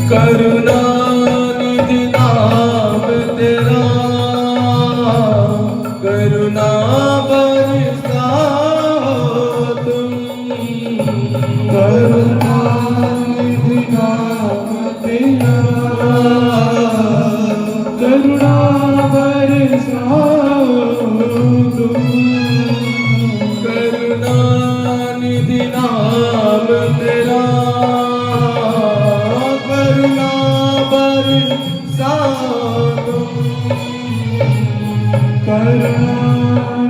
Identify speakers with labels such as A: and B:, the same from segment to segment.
A: करुणा निधि नाम तेरा, करुणा बरसाओ तुम। करुणा निधि नाम तेरा, करुणा बरसाओ तुम। करुणा निधि नाम तेरा, करुणा बरसाओ तुम। करुणा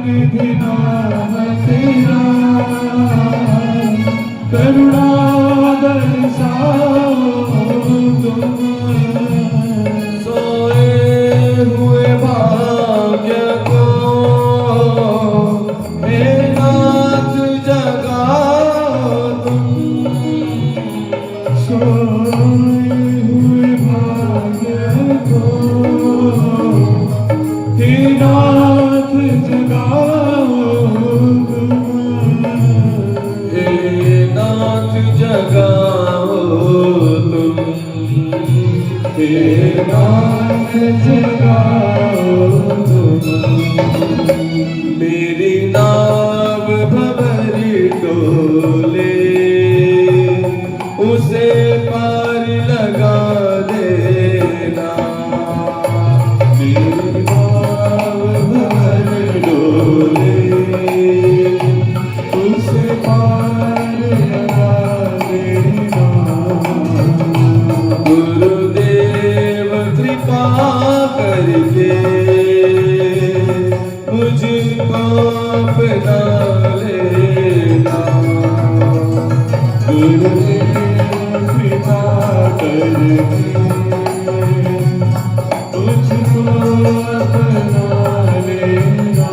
A: निधि नाम तेरा, करुणा बरसाओ तुम। सोए हुए भाग्य को हे नाथ जगाओ तुम। हे नाथ जगाओ तुम। हे नाथ जगाओ तुम। हे नाथ जगाओ तुम। मेरी नाव भंवर डोले, उसे पार लगा देना। मेरी नाव भंवर डोले, उसे पार लगा देना। गुरुदेव कृपा करके मुझको अपना लेना। गुरुदेव कृपा करके मुझको अपना लेना।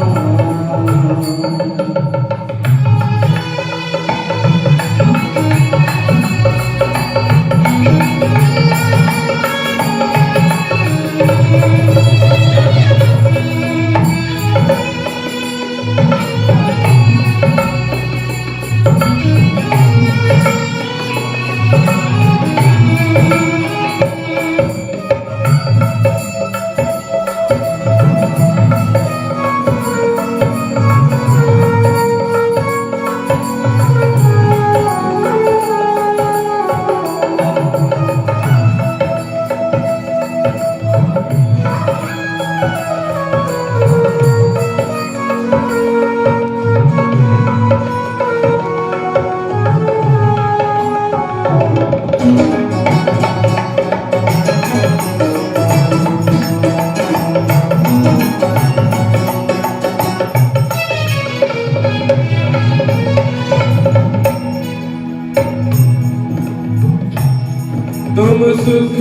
A: तुम सुख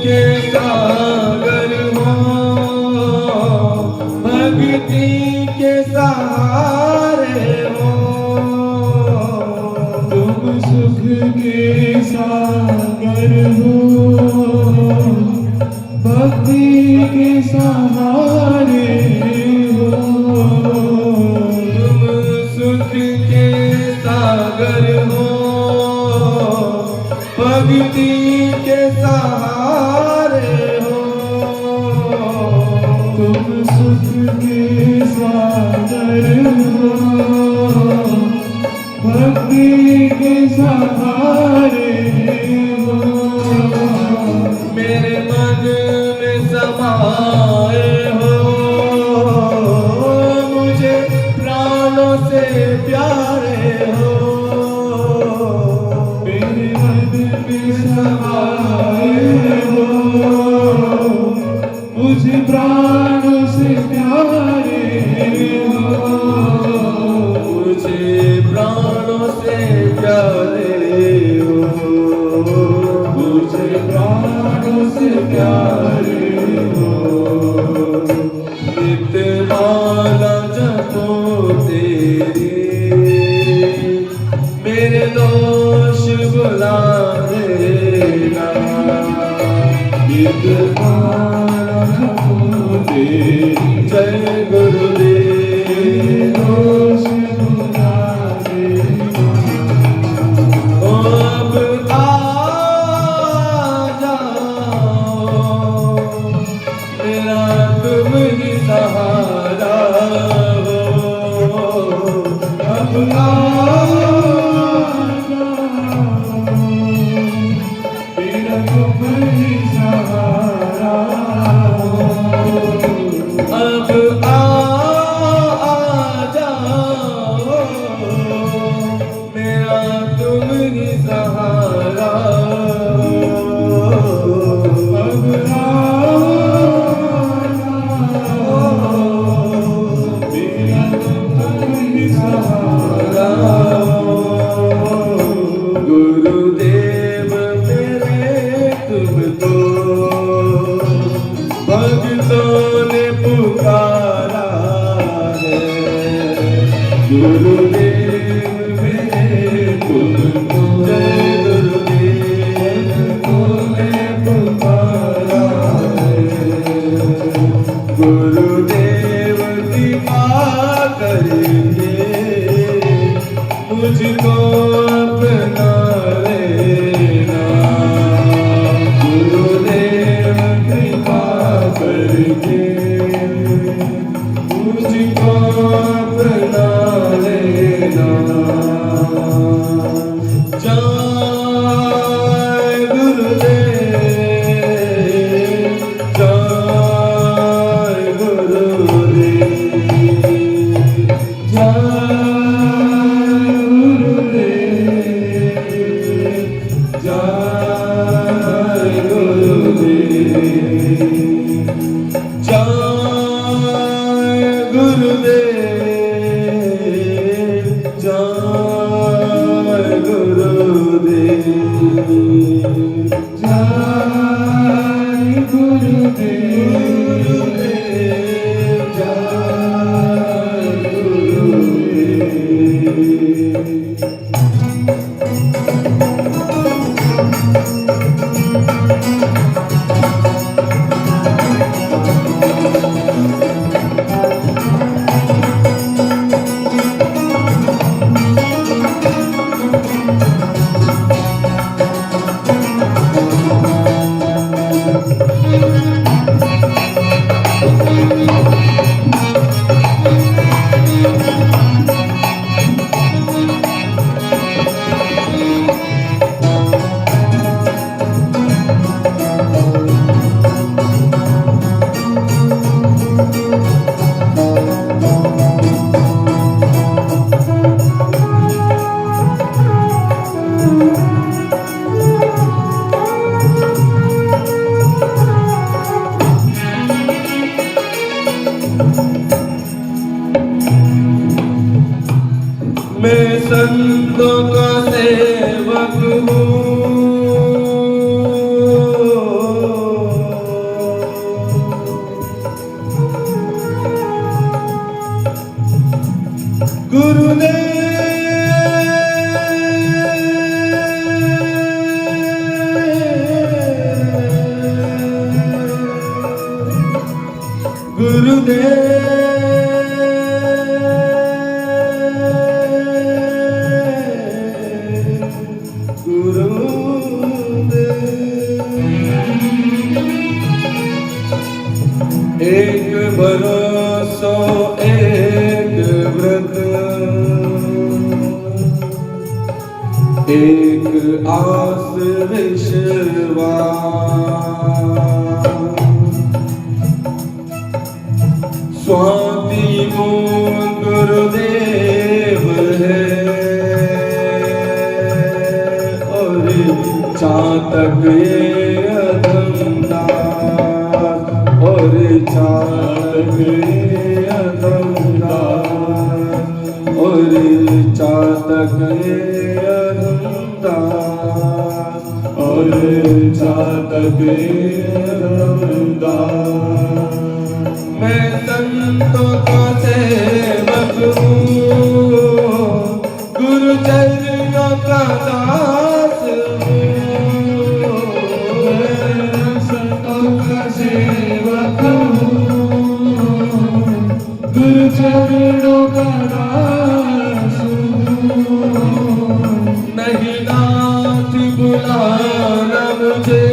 A: के सागर हो, भक्ति के सहारे हो। तुम सुख के सागर हो, भक्ति के सहारे हो। तुम सुख के सागर हो, भक्ति के सहारे हो। तुम सुख के सागर हो, भक्ति के सहारे हो। मेरे मन में समाए हो, मुझे प्राणों से प्यारे हो। मेरे मन में समाए हो, मुझे प्राणों से प्यारे हो। मुझे प्राणों से प्यारे हो, मुझे प्राणों से प्यारे हो। नित्य माला जप करके मुझको अपना लेना। जय गुरुदेव, जय गुरुदेव, जय गुरुदेव, जय गुरुदेव, जय गुरुदेव, जय गुरुदेव, जय गुरुदेव, जय गुरुदेव। मैं संतों का सेवक हूँ, एक भरोसा एक व्रत, एक आस विश्वास, स्वाति मूल गुरुदेव है और चातक ये अधमदास, और चातक ये अधमदास, और चातक ये अधमदास, और चातक ये अधमदास। मैं संतों का सेवक हूँ, गुरु चरणों का दास हूँ। मैं संतों का सेवक हूँ, गुरु चरणों का दास हूँ। नहीं नाथ बुलाना मुझे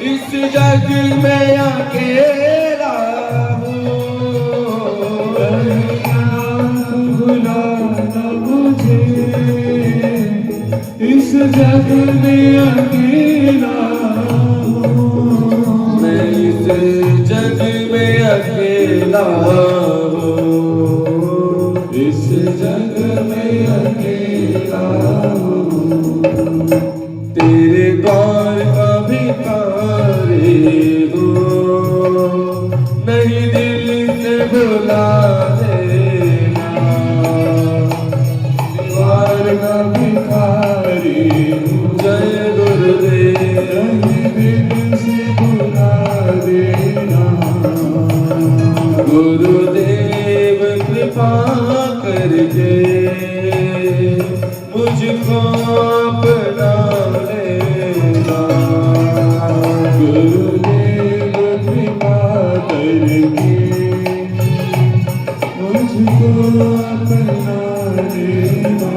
A: इस जग में अकेला हूँ, बुलाना मुझे इस जग में अकेला हूँ। मैं इस जग में अकेला हूँ, इस जग में अकेला हूँ। तेरे द्वार का भिखारी हूँ, नहीं दिल से भुला देना। द्वार का भिखारी हूँ, जय गुरुदेव, नहीं दिल से भुला देना। गुरुदेव कृपा करके मुझको अपना लेना। गुरुदेव कृपा करके मुझको अपना लेना।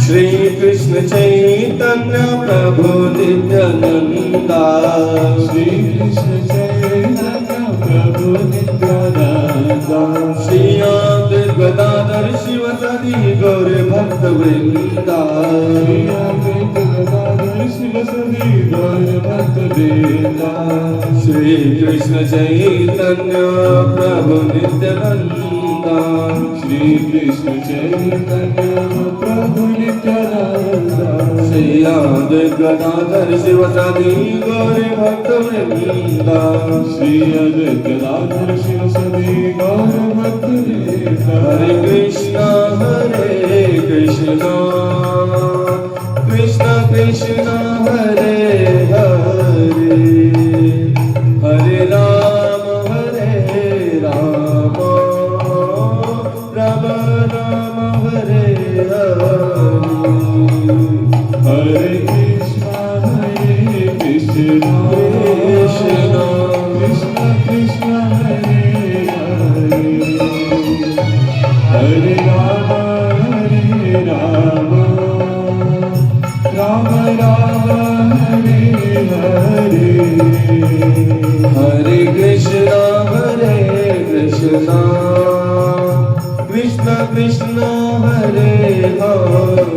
A: श्री कृष्ण चैतन्य प्रभु नित्यानंदा
B: श्री कृष्ण चैतन्य प्रभु नित्यानंदा
A: श्री अद्वैत गदाधर शिव सदी गौर भक्त वृंदा
B: श्री अद्वैत गदाधर शिव सदी गौर भक्त वृंदा
A: श्री कृष्ण चैतन्य प्रभु नित्यानंदा
B: श्री कृष्ण चैतन्य प्रभु नित्यानंदा
A: श्री अद्वैत गदाधर शिव सदी गौर भक्त वृंदा
B: श्री अद्वैत गदाधर शिव सदी गौर भक्त वृंदा
A: हरे कृष्णा कृष्णा कृष्णा हरे हरे हरे राम राम राम हरे हरे
B: हरे कृष्णा कृष्णा कृष्णा हरे हरे हरे राम राम राम हरे हरे
A: हरे कृष्णा कृष्णा कृष्णा हरे हरे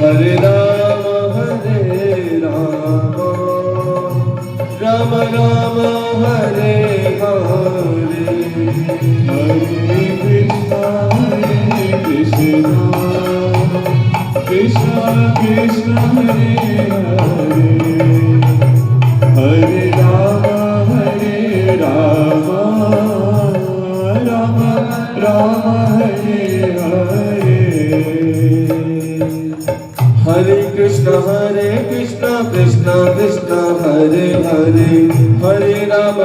A: हरे राम राम राम हरे हरे
B: हरे कृष्णा कृष्णा कृष्णा हरे हरे हरे राम राम राम हरे हरे
A: हरे कृष्णा कृष्णा कृष्णा हरे हरे हरे राम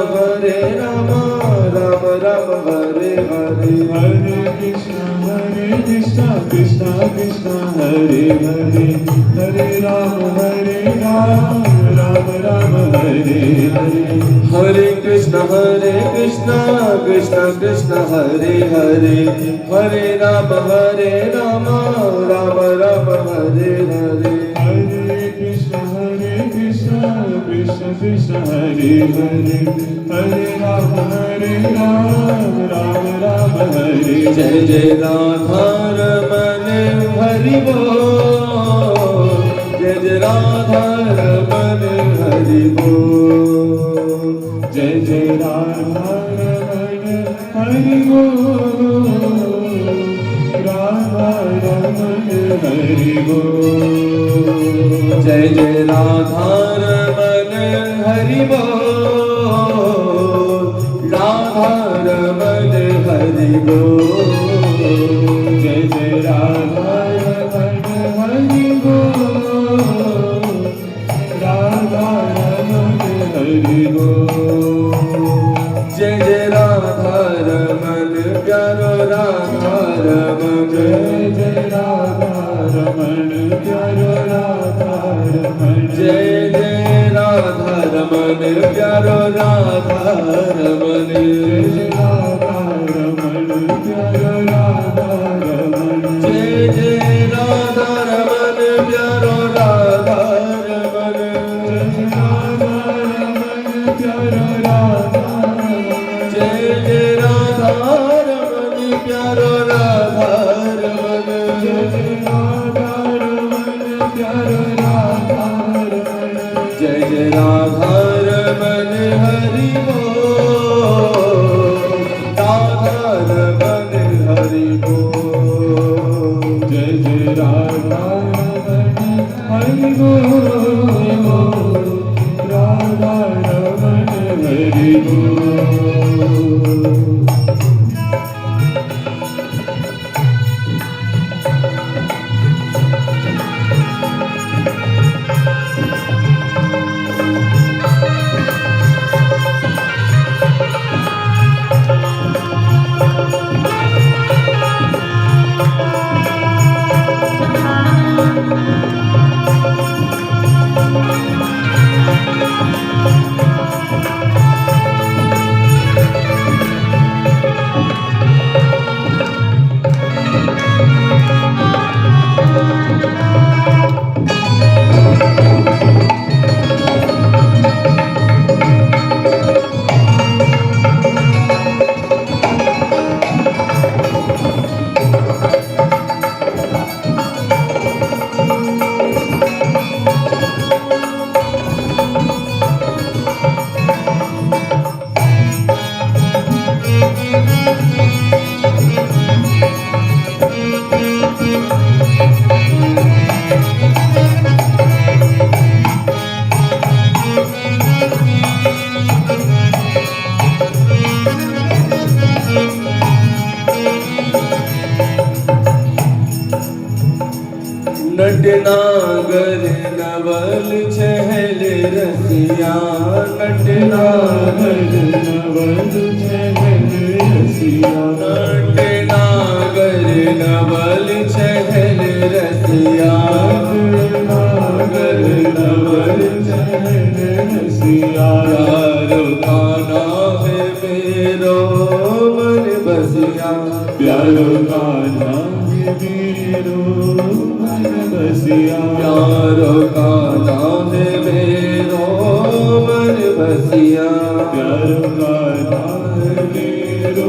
A: राम राम हरे हरे
B: हरे कृष्णा कृष्णा कृष्णा हरे हरे हरे राम राम हरे हरे
A: हरे कृष्णा कृष्णा कृष्णा हरे हरे हरे राम राम राम हरे हरे
B: हरे कृष्णा कृष्णा कृष्णा हरे हरे हरे राम राम हरे
A: जय जय राधा रमन हरि बोल जय जय राधा रमन हरि बोल
B: जय जय राधा रमण हरि बोल राधा रमण हरि बोल
A: जय जय राधा रमन हरि बोल राधा रमन हरि बोल
B: जय जय राधा रमण हरि बोल राधा रमण हरि बोल
A: जय जय राधा रमन प्यारो राधा रमन
B: जय जय राधा रमण प्यारो राधा रमण
A: जय जय राधा रमन प्यारो राधा रमन
B: जय राधा रमण प्यारो राधा रमण
A: जय जय राधा रमन प्यारो राधा रमन
B: जय राधा रमण प्यारो राधा
A: जय जय राधा रमन प्यारो राधा रमन
B: जय राधा रमण प्यारो राधा रमण
A: जय जय राधा रमन हरि बोल राधा रमन हरि बोल
B: जय जय राधा रमण हरि बोल राधा रमण हरि बोल
A: नटनागर नवल चहल रसिया,
B: नटनागर नवल चहल रसिया,
A: नटनागर नवल चहल रसिया,
B: नटनागर नवल चहल रसिया।
A: प्यारो गाना है मेरो मन बसिया,
B: प्यारो गाना है मेरो मन बसिया,
A: प्यारो गाना है मेरो मन बसिया,
B: प्यारो गाना है मेरो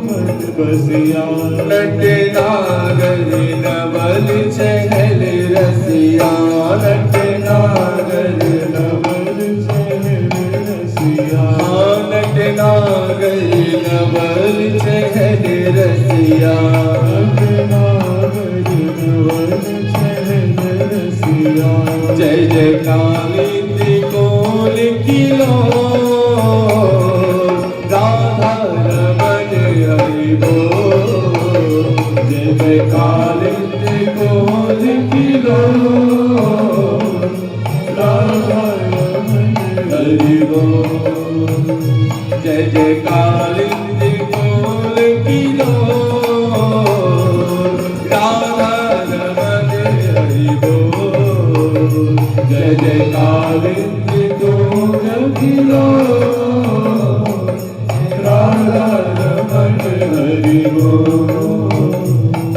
B: मन बसिया।
A: नटनागर नवल चहल रसिया, नटनागर
B: नवल चहल रसिया,
A: नटनागर नवल चहल रसिया,
B: नटनागर नवल चहल रसिया।
A: जय जय कालिंदी कोल किलो राधा रमन हरि बोल, जय जय कालिंदी कोल किलो राधा रमन हरि बोल, जय जय कालिंदी कोल किलो राधा रमन हरि बोल, जय जय कालिंदी कोल किलो राधा रमन हरि बोल,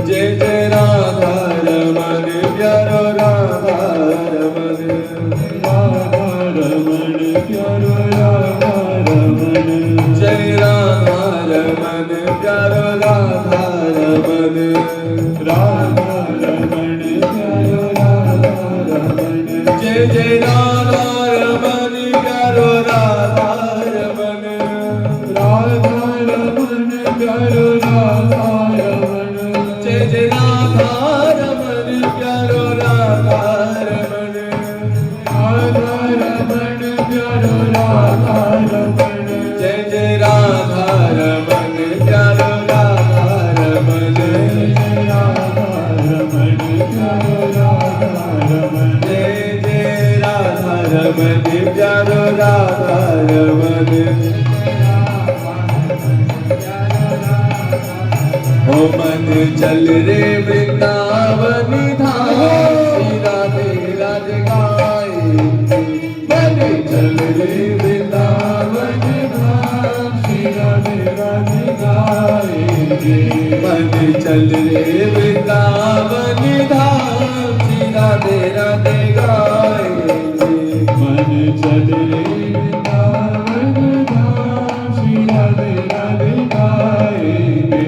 A: जय जय राधा रमन प्यारो राधा रमन,
B: राधा रमन प्यारो राधा रमन,
A: जय राधा रमन प्यारो राधा रमन,
B: राधा रमन प्यारो राधा रमन,
A: जय जय राधा रमन प्यारो राधा रमन,
B: राधा रमन प्यारो राधा रमन,
A: जय जय राधा रमन प्यारो राधा रमन,
B: राधा रमन प्यारो राधा रमन,
A: जय जय राधा रमन प्यारो राधा रमन,
B: राधा रमन प्यारो राधा रमन,
A: जय जय राधा रमन प्यारो राधा रमन। ओ मन चल रे वृंदावन धाम, श्री राधे राधे गाए, मन चल रे वृंदावन धाम,
B: श्री राधे राधे गाएंगे,
A: मन चल रे वृंदावन धाम, श्री राधे राधे गाएंगे,
B: मन चल रे वृंदावन धाम, श्री राधे राधे गाएंगे,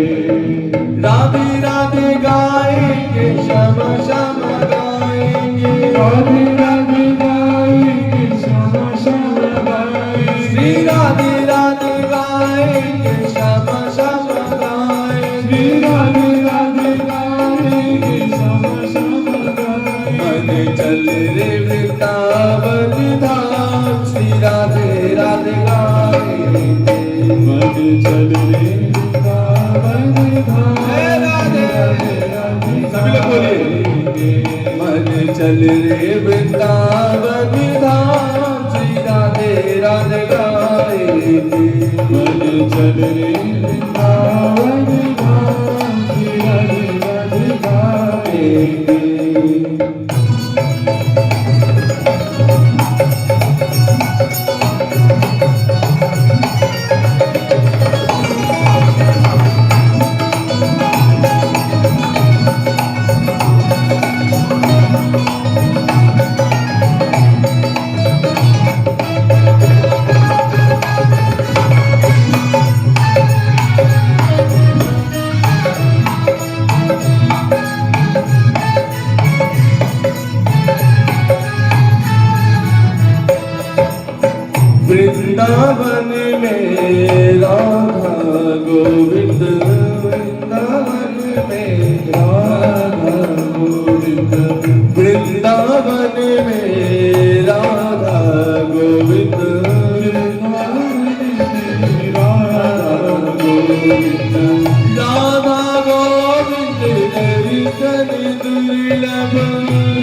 A: राधे राधे गाएंगे, श्याम श्याम गाएंगे,
B: राधे राधे गाएंगे, श्याम श्याम गाएंगे,
A: श्री राधे राधे गाएंगे, श्याम श्याम गाएंगे,
B: श्री राधे राधे गाएंगे, श्याम श्याम गाएंगे,
A: मन चल रे वृंदावन धाम, श्री राधे राधे गाएंगे,
B: मन चल रे वृंदावन धाम,
A: राधे
B: राधे राधे
A: सभी लोग बोलिए, मन चल रे वृंदावन धाम, श्री राधे राधे गाएंगे,
B: मन चल रे वृंदावन धाम, श्री राधे राधे गाएंगे,
A: वृंदावन में राधा गोविंद, वृंदावन में राधा गोविंद, वृंदावन में राधा गोविंद, राधा गोविंद हरि दर्शन दुर्लभ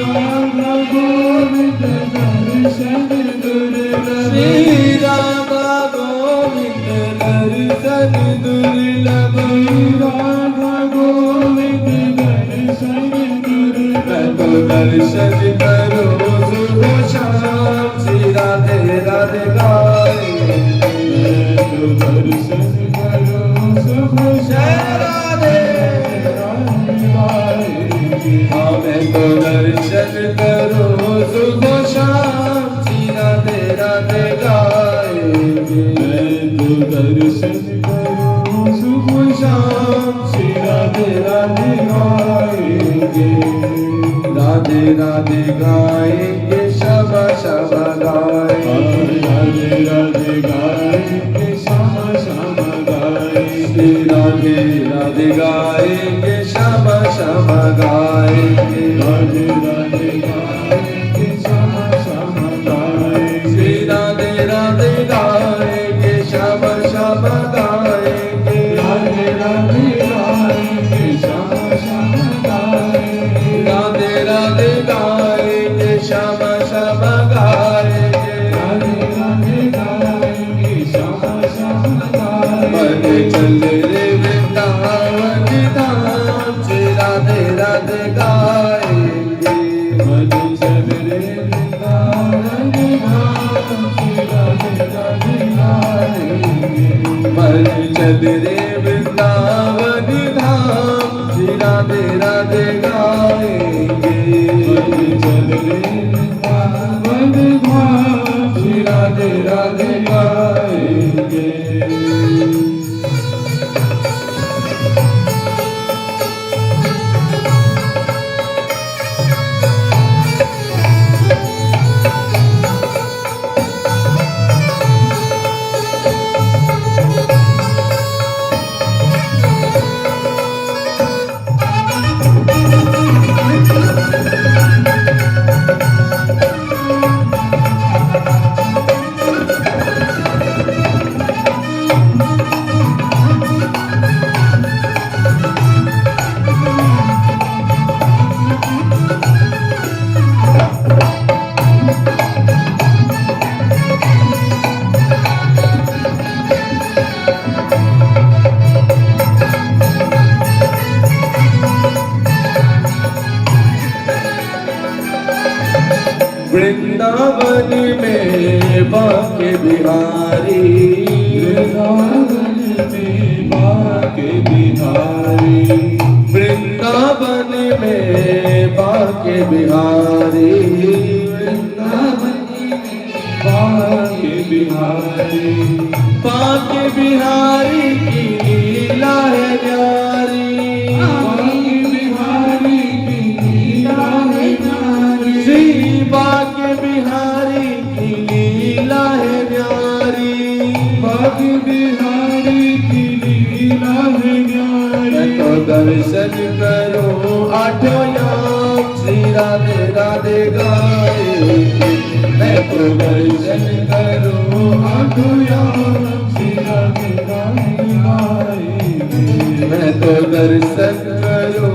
B: राधा गोविंद दर्शन दुर्लभ
A: श्री राधा गोविंद दर्शन दुर्लभ
B: राधा गोविंद दर्शन दुर्लभ
A: तो दर्शन करो सुबह शाम श्री राधे राधे गाए
B: तो दर्शन करो शुभ
A: राधे हमें तो दर्शन करो सुबह शाम श्री राधे राधे गाएंगे
B: तो दर्शन करो शुभ
A: शाम
B: श्री राधे राधे गाएंगे
A: राधे राधे गाएंगे शबा शबा गाएंगे
B: राधे राधे गाएंगे श्यामा श्यामा गाएंगे
A: राधे राधे गाएंगे शबा शबा गाएंगे
B: राधे राधे गाएंगे श्यामा श्यामा गाएंगे
A: राधे राधे गाएंगे शबा शबा गाएंगे
B: राधे राधे गाएंगे श्यामा श्यामा गाएंगे
A: राधे राधे गाएंगे श्यामा श्यामा गाएंगे
B: राधे राधे गाएंगे श्यामा श्यामा
A: मन
B: गाएंगे
A: चल रे वृंदावन धाम से राधे राधे गाएंगे
B: मन चल रे वृंदावन धाम श्री राधे राधे गाएंगे
A: मन चल रे वृंदावन धाम श्री राधे राधे गाएंगे
B: मन चल रे वृंदावन धाम श्री राधे राधे गाएंगे
A: वृंदावन में बाके बिहारी
B: वृंदावन में बाके बिहारी
A: वृंदावन में बाके बिहारी
B: वृंदावन में बाके बिहारी
A: बाके बिहारी की लीला है न्यारी
B: बाके बिहारी की लीला है न्यारी
A: श्री बाके बिहारी की लीला है न्यारी
B: बाके बिहारी की लीला है न्यारी
A: तो दर्शन करो आठों याम श्री राधे राधे गाएंगे मैं तो दर्शन करो
B: आठों याम श्री राधे राधे गाएंगे
A: मैं तो दर्शन करो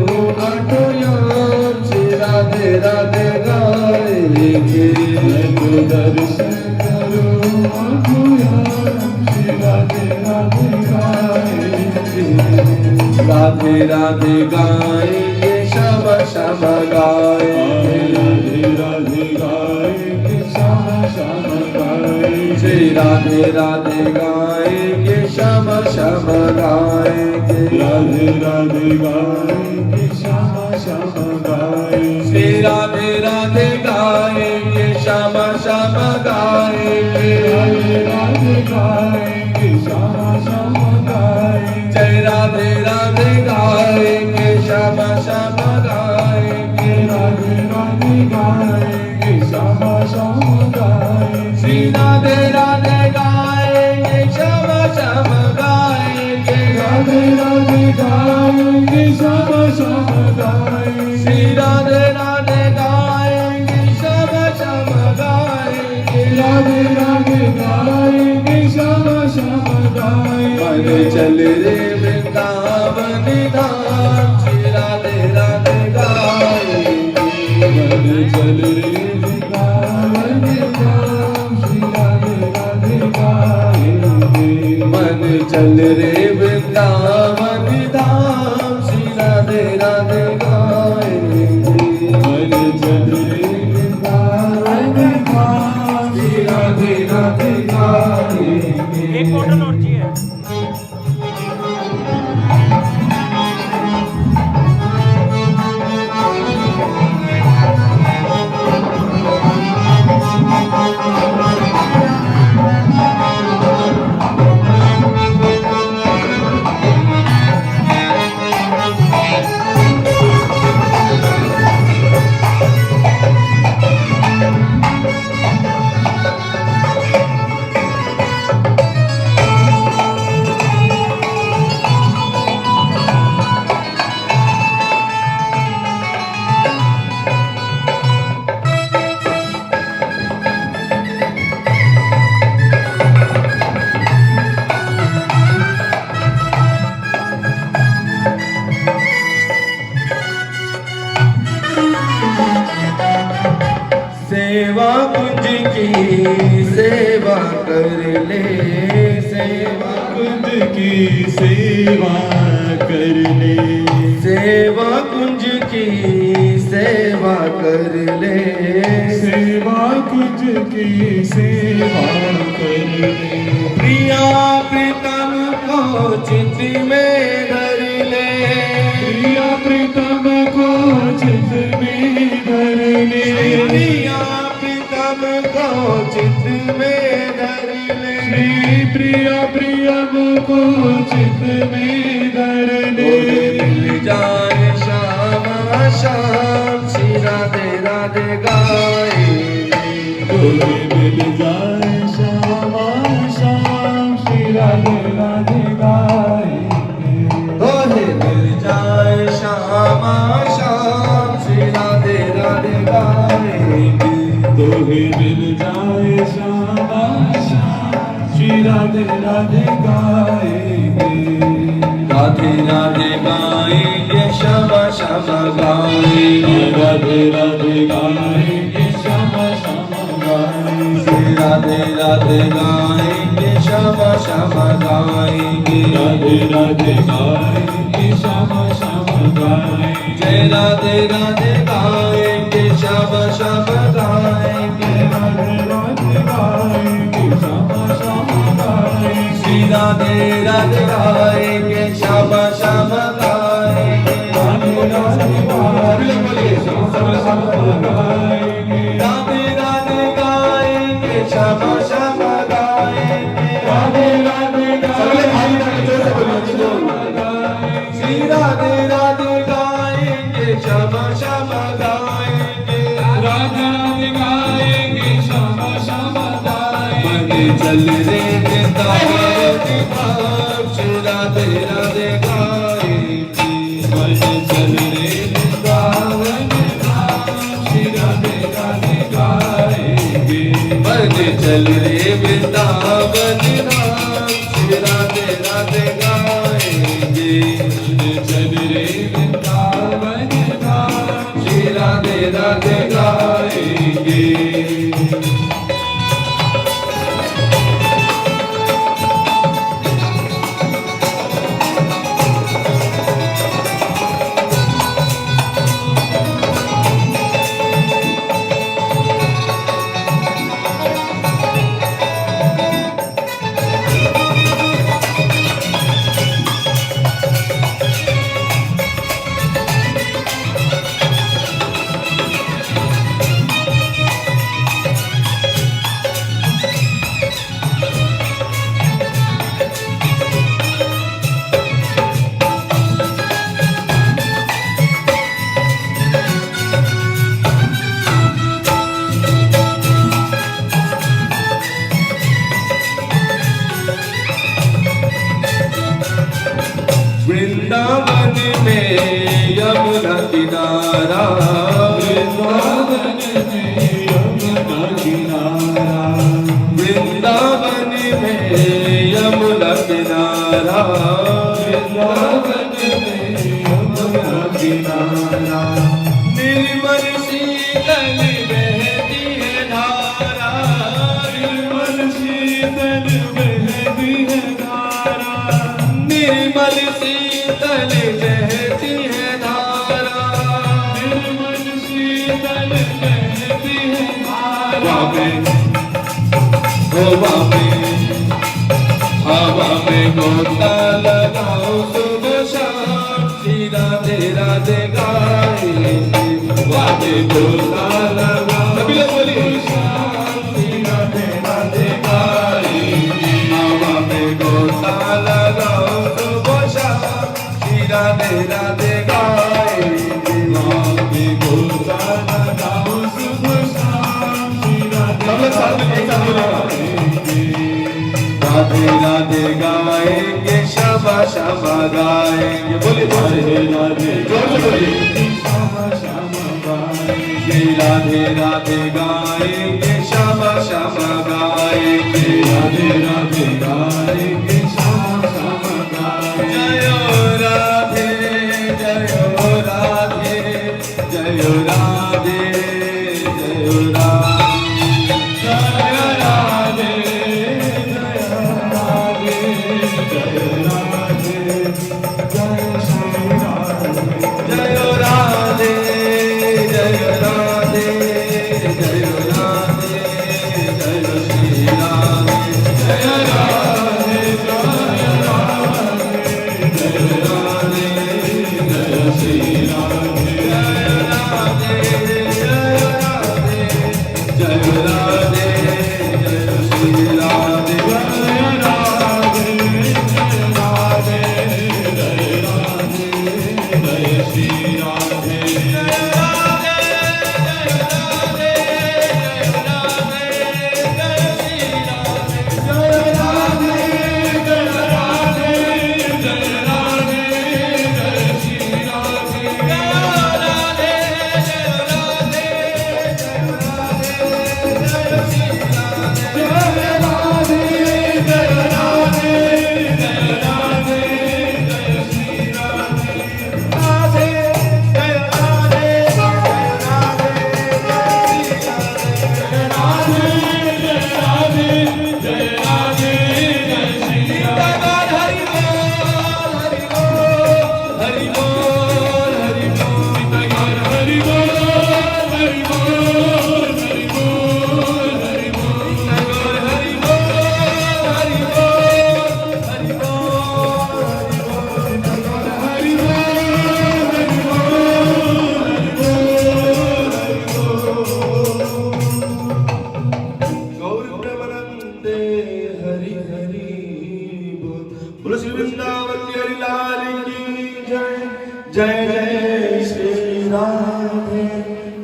A: आठों याम श्री राधे राधे गाएंगे
B: मैं तो दर्शन करूं आठों याम श्री राधे राधे गाएंगे
A: राधे राधे गाएंगे श्यामा श्यामा गाएंगे
B: राधे राधे गाएंगे श्यामा श्यामा गाएंगे
A: श्री राधे राधे गाएंगे श्यामा श्यामा गाएंगे
B: राधे राधे गाएंगे श्यामा श्यामा गाएंगे
A: श्री राधे राधे गाएंगे श्यामा श्यामा गाएंगे
B: राधे राधे गाएंगे श्यामा श्यामा गाएंगे
A: जय राधे राधे गाएंगे श्यामा श्यामा गाएंगे
B: राधे राधे गाएंगे श्यामा श्यामा गाएंगे
A: श्री राधे राधे गाएंगे श्यामा श्यामा गाएंगे
B: राधे राधे गाएंगे श्यामा श्यामा गाएंगे
A: श्री राधे राधे गाएंगे श्यामा श्यामा गाएंगे
B: राधे राधे गाएंगे श्यामा श्यामा गाएंगे
A: मन चल रे वृंदावन धाम श्री राधे राधे गाएंगे सेवा कुंज की सेवा कर ले, सेवा
B: कुंज की सेवा कर ले,
A: सेवा कुंज की सेवा कर ले,
B: सेवा कुंज की सेवा कर ले।
A: प्रिया प्रीतम को चित में धर ले,
B: प्रिया प्रीतम को चित में धर ले,
A: प्रिया प्रीतम को चित में धर ले,
B: श्री प्रिया प्रियम को चित में धर ले।
A: मिल जाए श्याम श्याम श्री राधे राधे गाए,
B: गोरे मिल जाए श्याम श्याम श्री राधे राधे गाएंगे।
A: गोरे मिल जाए श्याम श्याम श्री राधे राधे गाएंगे,
B: तोहे मिल जाए श्याम श्याम श्री राधे राधे गाएंगे।
A: राधे राधे गाएंगे श्याम श्याम गाएंगे,
B: राधे राधे गाएंगे श्याम श्याम गाएंगे।
A: राधे राधे गाएंगे श्याम श्याम गाएंगे,
B: राधे राधे गाएंगे श्याम श्याम गाएंगे।
A: जय राधे राधे गाएंगे श्याम श्याम गाएंगे,
B: राधे राधे गाएंगे श्याम श्याम गाएंगे।
A: श्री राधे राधे गाएंगे श्याम श्याम गाएंगे,
B: राधे राधे गाएंगे श्याम श्याम गाएंगे।
A: राधे राधे गाएंगे श्याम श्याम गाएंगे,
B: राधे राधे गाएंगे
A: श्री राधे राधे गाएंगे श्याम श्याम गाएंगे,
B: राधे राधे गाएंगे श्याम श्याम गाएंगे।
A: मन चल रे वृंदावन धाम, श्री राधे राधे गाएंगे,
B: मन चल रे वृंदावन धाम, श्री राधे राधे गाएंगे।
A: मन चल रे वृंदावन धाम, श्री राधे राधे गाएंगे,
B: मन चल रे वृंदावन धाम,
A: श्री राधे राधे गाएंगे। वृंदावन में यमुना किनारा,
B: वृंदावन में यमुना किनारा,
A: वृंदावन में यमुना किनारा,
B: वृंदावन में यमुना किनारा।
A: निर्मल शीतल बहती है धारा,
B: निर्मल शीतल बहती है धारा,
A: निर्मल शीतल बहती है धारा,
B: निर्मल शीतल बहती है धारा।
A: बाबे ओ बाबे हवा में गोता लगाओ सुबह शाम, श्री राधे राधे गाएंगे, बाबे गोता लगाओ, सभी लोग बोलिए,
B: श्री राधे राधे गाएंगे।
A: हवा में गोता लगाओ सुबह शाम, श्री राधे राधे गाएंगे,
B: बाबे गोता लगाओ सुबह शाम, श्री राधे
A: सब लोग साथ में एक साथ बोलेगा। राधे राधे गाएंगे श्यामा श्यामा गाएंगे, बोलिए
B: राधे राधे
A: जोर से बोलिए,
B: श्यामा श्यामा गाएंगे।
A: राधे राधे गाएंगे श्यामा श्यामा गाएंगे,
B: राधे राधे गाएंगे श्यामा श्यामा गाएंगे।
A: जय राधे जय राधे जय राधे जय राधे।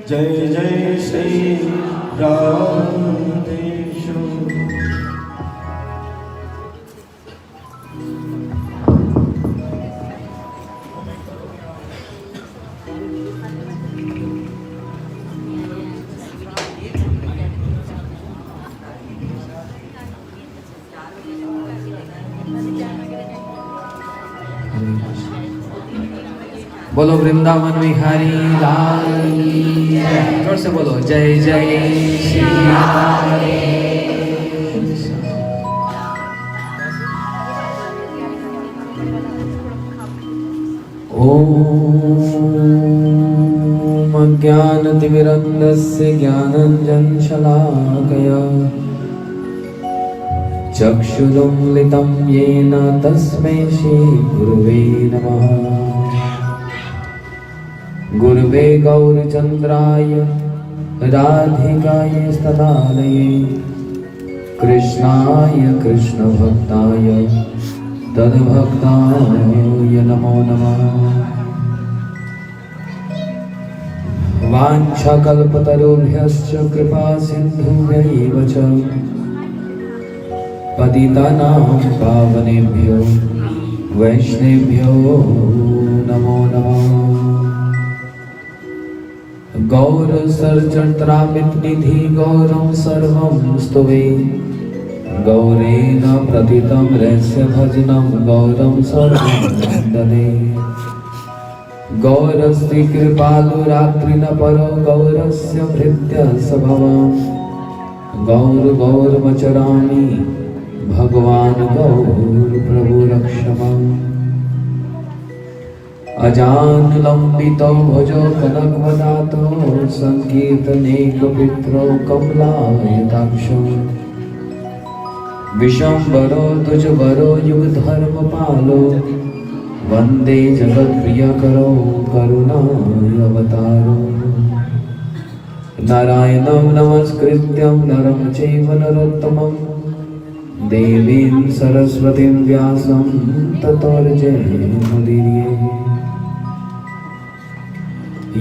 A: जय जय श्री राधेश्वर।
C: बोलो वृंदावन विहारी लाल की जय। जोर से बोलो जय जय श्री राधे। ओम अज्ञानतिमिरन्धस्य ज्ञानाञ्जनशलाकया चक्षुरुन्मिलितं येन तस्मै श्रीगुरुवे नमः। गुरुवे गौरचन्द्राय राधिकाय तदालये कृष्णाय कृष्णभक्ताय तद्भक्ताय नमो नमः। वाञ्छाकल्पतरुभ्यश्च कृपा सिन्धुभ्यैव च पतितानां पावनेभ्यो वैष्णवेभ्यो नमो नमः। गौरसर्जत्रामितनिधि गौरं सर्वं स्तुवे गौरेण प्रतितं रहस्य भजनं गौरं सर्वं वन्दने। गौरस्ति कृपालुरात्रिनपरो गौरस्य भृत्यः भवां गौर गौरमचरामि भगवान् गौर प्रभु रक्ष माम्। अजानुलम्बितो भुजो कनकवदातो संकीर्तनेकपित्रो कमलायताक्षो विशंबरो द्विजवरो युगधर्मपालो वन्दे जगत्प्रियकरो करुणावतारो। नारायणं नमस्कृत्यं नरं चैव नरोत्तमं देवीं सरस्वतीं व्यासं ततो जयमुदीरये।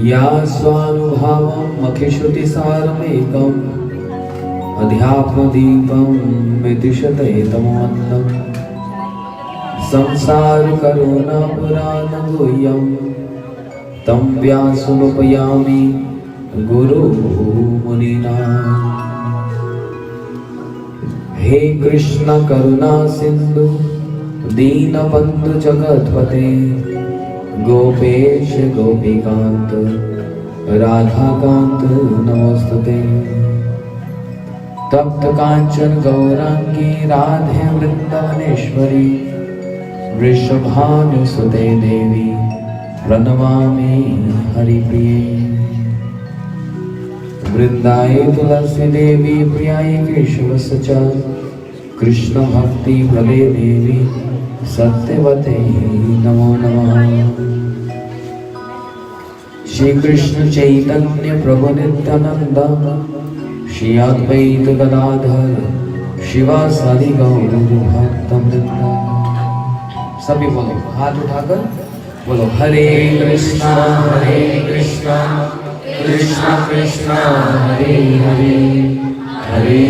C: या स्वानुभावम् अखिश्रुतिसारमेकम् अध्यात्मदीपं मितिशते तमोऽन्नम् संसारकरुणापुराणगुह्यं तं व्यासमुपयामि गुरुमुनिनाम्। हे कृष्ण करुणा सिंधु दीनबंधु जगत्पते गोपेश गोपीकांत राधाकांत नमोस्तुते। तप्त कांचन गौरांगी राधे वृंदावनेश्वरी वृषभानुसुते देवी प्रणमामि हरिप्रिये। वृंदाय तुलसी देवी प्रियाय केशवस्य च कृष्ण भक्ति प्रदे देवी सत्यवते नमो नमः। श्री कृष्ण चैतन्य प्रभु नित्यानंद श्री अद्वैत गदाधर शिवासादि गौर भक्तवृंद। सभी बोलो हाथ उठाकर बोलो हरे कृष्णा कृष्ण कृष्ण हरे हरे हरे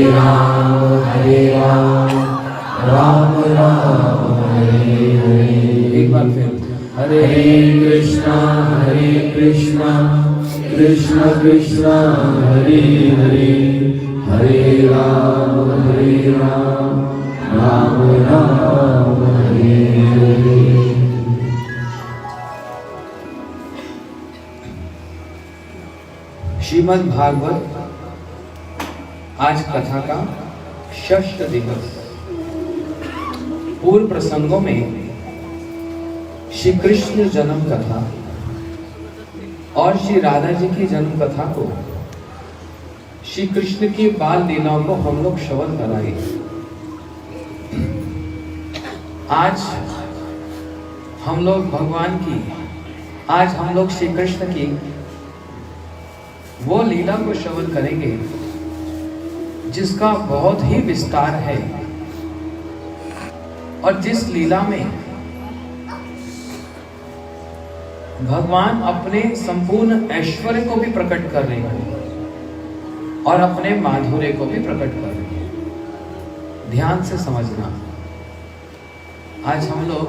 C: राम राम राम हरे हरे। एक बार फिर हरे कृष्णा कृष्ण कृष्ण हरे हरे हरे राम राम राम हरे हरे। श्रीमद् भागवत आज कथा का षष्ठ दिवस। पूर्व प्रसंगों में श्री कृष्ण जन्म कथा और श्री राधा जी की जन्म कथा को, श्री कृष्ण की बाल लीलाओं को हम लोग श्रवण कराए। आज हम लोग भगवान की, आज हम लोग श्री कृष्ण की वो लीला को श्रवण करेंगे जिसका बहुत ही विस्तार है और जिस लीला में भगवान अपने संपूर्ण ऐश्वर्य को भी प्रकट कर रहे हैं और अपने माधुर्य को भी प्रकट कर रहे हैं। ध्यान से समझना। आज हम लोग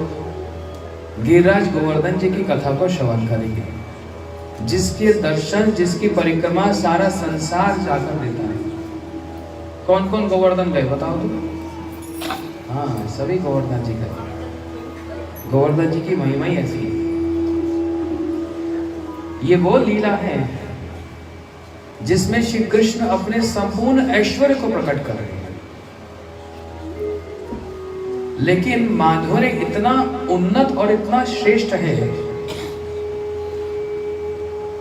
C: गिरिराज गोवर्धन जी की कथा को श्रवण करेंगे, जिसके दर्शन, जिसकी परिक्रमा सारा संसार जाकर देता है। कौन कौन गोवर्धन गए बताओ तो? हाँ, सभी गोवर्धन जी गए। गोवर्धन जी की महिमा ही ऐसी है। ये वो लीला है जिसमें श्री कृष्ण अपने संपूर्ण ऐश्वर्य को प्रकट कर रहे हैं, लेकिन माधुर्य इतना उन्नत और इतना श्रेष्ठ है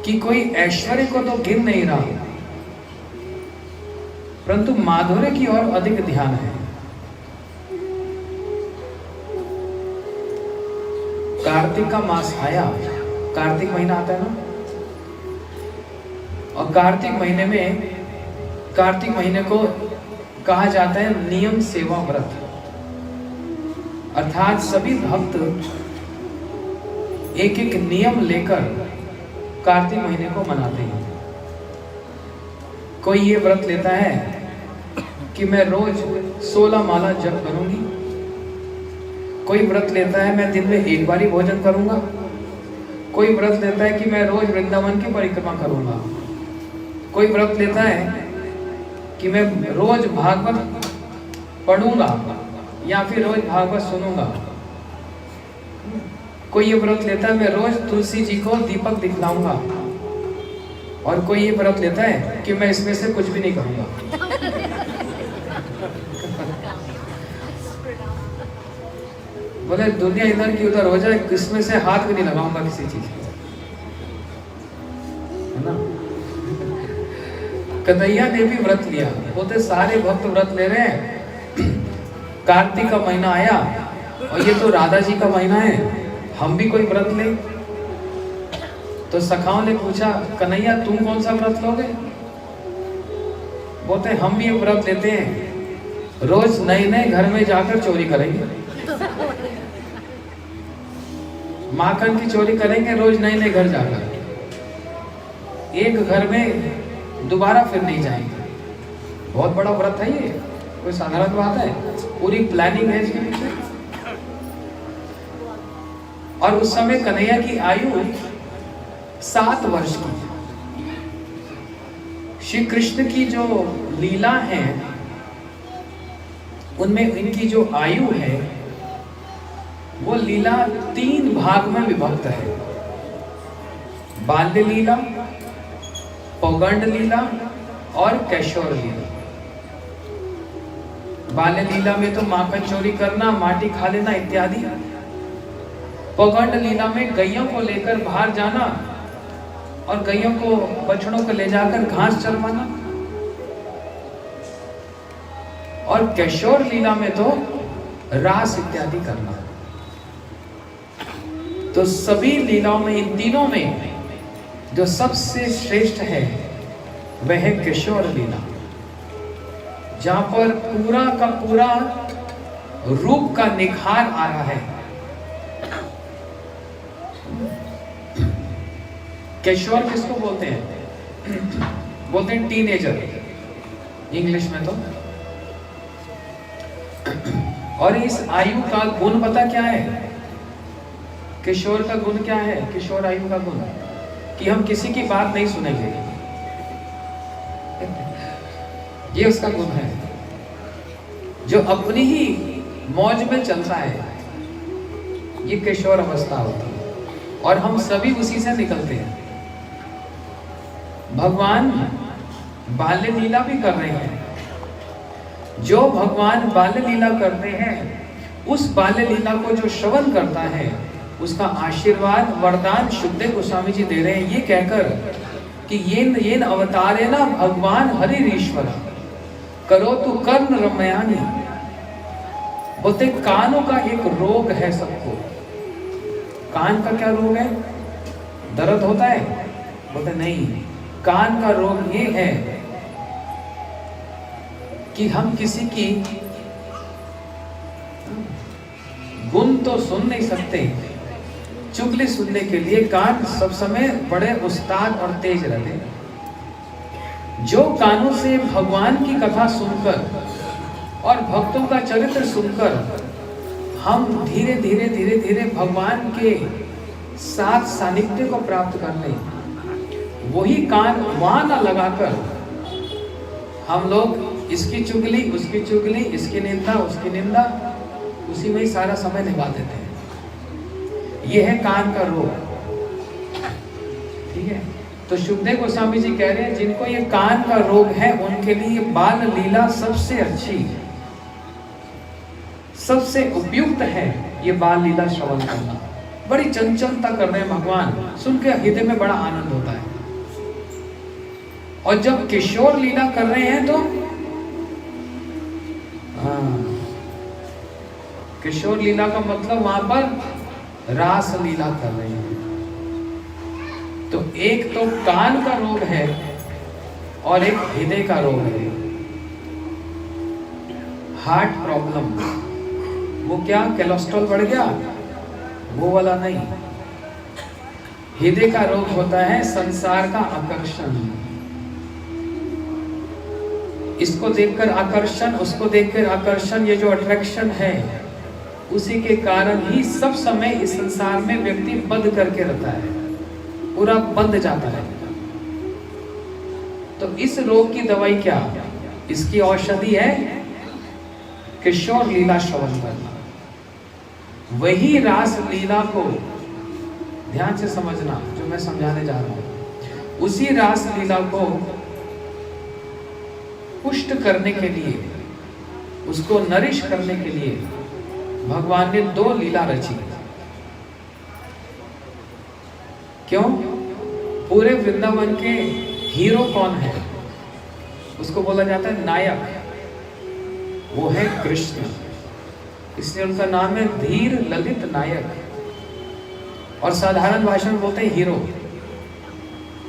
C: कि कोई ऐश्वर्य को तो गिन नहीं रहा, परंतु माधुर्य की ओर अधिक ध्यान है। कार्तिक का मास आया, कार्तिक महीना आता है ना, और कार्तिक महीने में, कार्तिक महीने को कहा जाता है नियम सेवा व्रत, अर्थात सभी भक्त एक एक नियम लेकर कार्तिक महीने को मनाते हैं। कोई ये व्रत लेता है कि मैं रोज 16 माला जप करूंगी, कोई व्रत लेता है मैं दिन में एक बार ही भोजन करूंगा, कोई व्रत लेता है कि मैं रोज वृंदावन की परिक्रमा करूंगा, कोई व्रत लेता है कि मैं रोज भागवत पढ़ूंगा या फिर रोज भागवत सुनूंगा, कोई ये व्रत लेता है मैं रोज तुलसी जी को दीपक दिखलाऊंगा, और कोई ये व्रत लेता है कि मैं इसमें से कुछ भी नहीं करूंगा। बोले दुनिया इधर की उधर हो जाए, इसमें से हाथ भी नहीं लगाऊंगा किसी चीज में, है ना। कन्हैया ने भी व्रत लिया, बोलते सारे भक्त व्रत ले रहे हैं, कार्तिक का महीना आया और ये तो राधा जी का महीना है, हम भी कोई व्रत ले। तो सखाओं ने पूछा कन्हैया तुम कौन सा व्रत लोगे? बोलते हम भी व्रत लेते हैं, रोज नए नए घर में जाकर चोरी करेंगे, माखन की चोरी करेंगे रोज नए नए घर जाकर, एक घर में दोबारा फिर नहीं जाएंगे। बहुत बड़ा व्रत है ये, कोई साधारण बात है, पूरी प्लानिंग है इसके पीछे। और उस समय कन्हैया की आयु 7 वर्ष की। श्री कृष्ण की जो लीला है उनमें इनकी जो आयु है वो लीला 3 भाग में विभक्त है। बाल्य लीला, पौगंड लीला और कैशोर लीला। बाल्य लीला में तो माखन चोरी करना, माटी खा लेना इत्यादि। पौगंड लीला में गैयों को लेकर बाहर जाना और गैयों को, बछड़ों को ले जाकर घास चरवाना। और कैशोर लीला में तो रास इत्यादि करना। तो सभी लीलाओं में, इन तीनों में जो सबसे श्रेष्ठ है वह है किशोर लीला, जहां पर पूरा का पूरा रूप का निखार आ रहा है। किशोर किसको बोलते हैं? बोलते हैं टीनेजर इंग्लिश में तो। और इस आयु का गुण पता क्या है? किशोर का गुण क्या है? किशोर आयु का गुण कि हम किसी की बात नहीं सुनेंगे, ये उसका गुण है। जो अपनी ही मौज में चलता है, ये किशोर अवस्था होती है, और हम सभी उसी से निकलते हैं। भगवान बाल्य लीला भी कर रहे हैं। जो भगवान बाल्य लीला करते हैं, उस बाल्य लीला को जो श्रवण करता है, उसका आशीर्वाद वरदान शुद्धदेव गोस्वामी जी दे रहे हैं, ये कहकर कि ये अवतारे ना भगवान हरिश्वर करो तो कर्ण रमयानी। बोलते कानों का एक रोग है सबको। कान का क्या रोग है? दर्द होता है? बोलते नहीं, कान का रोग ये है कि हम किसी की गुण तो सुन नहीं सकते, चुगली सुनने के लिए कान सब समय बड़े उस्ताद और तेज रहते हैं। जो कानों से भगवान की कथा सुनकर और भक्तों का चरित्र सुनकर हम धीरे धीरे धीरे धीरे भगवान के साथ सानिध्य को प्राप्त कर लें, वही कान वहां न लगाकर हम लोग इसकी चुगली, उसकी चुगली, इसकी निंदा, उसकी निंदा, उसी में ही सारा समय निभा देते हैं। यह है कान का रोग। ठीक है, तो सुखदेव गोस्वामी जी कह रहे हैं जिनको ये कान का रोग है उनके लिए बाल लीला सबसे अच्छी, सबसे उपयुक्त है ये बाल लीला श्रवण करना। बड़ी चंचलता कर रहे हैं भगवान, सुन के हृदय में बड़ा आनंद होता है। और जब किशोर लीला कर रहे हैं तो किशोर लीला का मतलब वहां पर रास लीला कर रहे हैं। तो एक तो कान का रोग है और एक हृदय का रोग है, हार्ट प्रॉब्लम। वो क्या, कोलेस्ट्रॉल बढ़ गया, वो वाला नहीं। हृदय का रोग होता है संसार का आकर्षण, इसको देखकर आकर्षण, उसको देखकर आकर्षण, ये जो अट्रैक्शन है उसी के कारण ही सब समय इस संसार में व्यक्ति बंद करके रहता है, पूरा बंद जाता है। तो इस रोग की दवाई क्या, इसकी औषधि है किशोर लीला श्रवण करना। वही रास लीला को ध्यान से समझना जो मैं समझाने जा रहा हूं। उसी रास लीला को पुष्ट करने के लिए, उसको नरिश करने के लिए भगवान ने दो लीला रची। क्यों? पूरे वृंदावन के हीरो कौन है? उसको बोला जाता है नायक, वो है कृष्ण। इसलिए उनका नाम है धीर ललित नायक। और साधारण भाषा में बोलते हैं हीरो।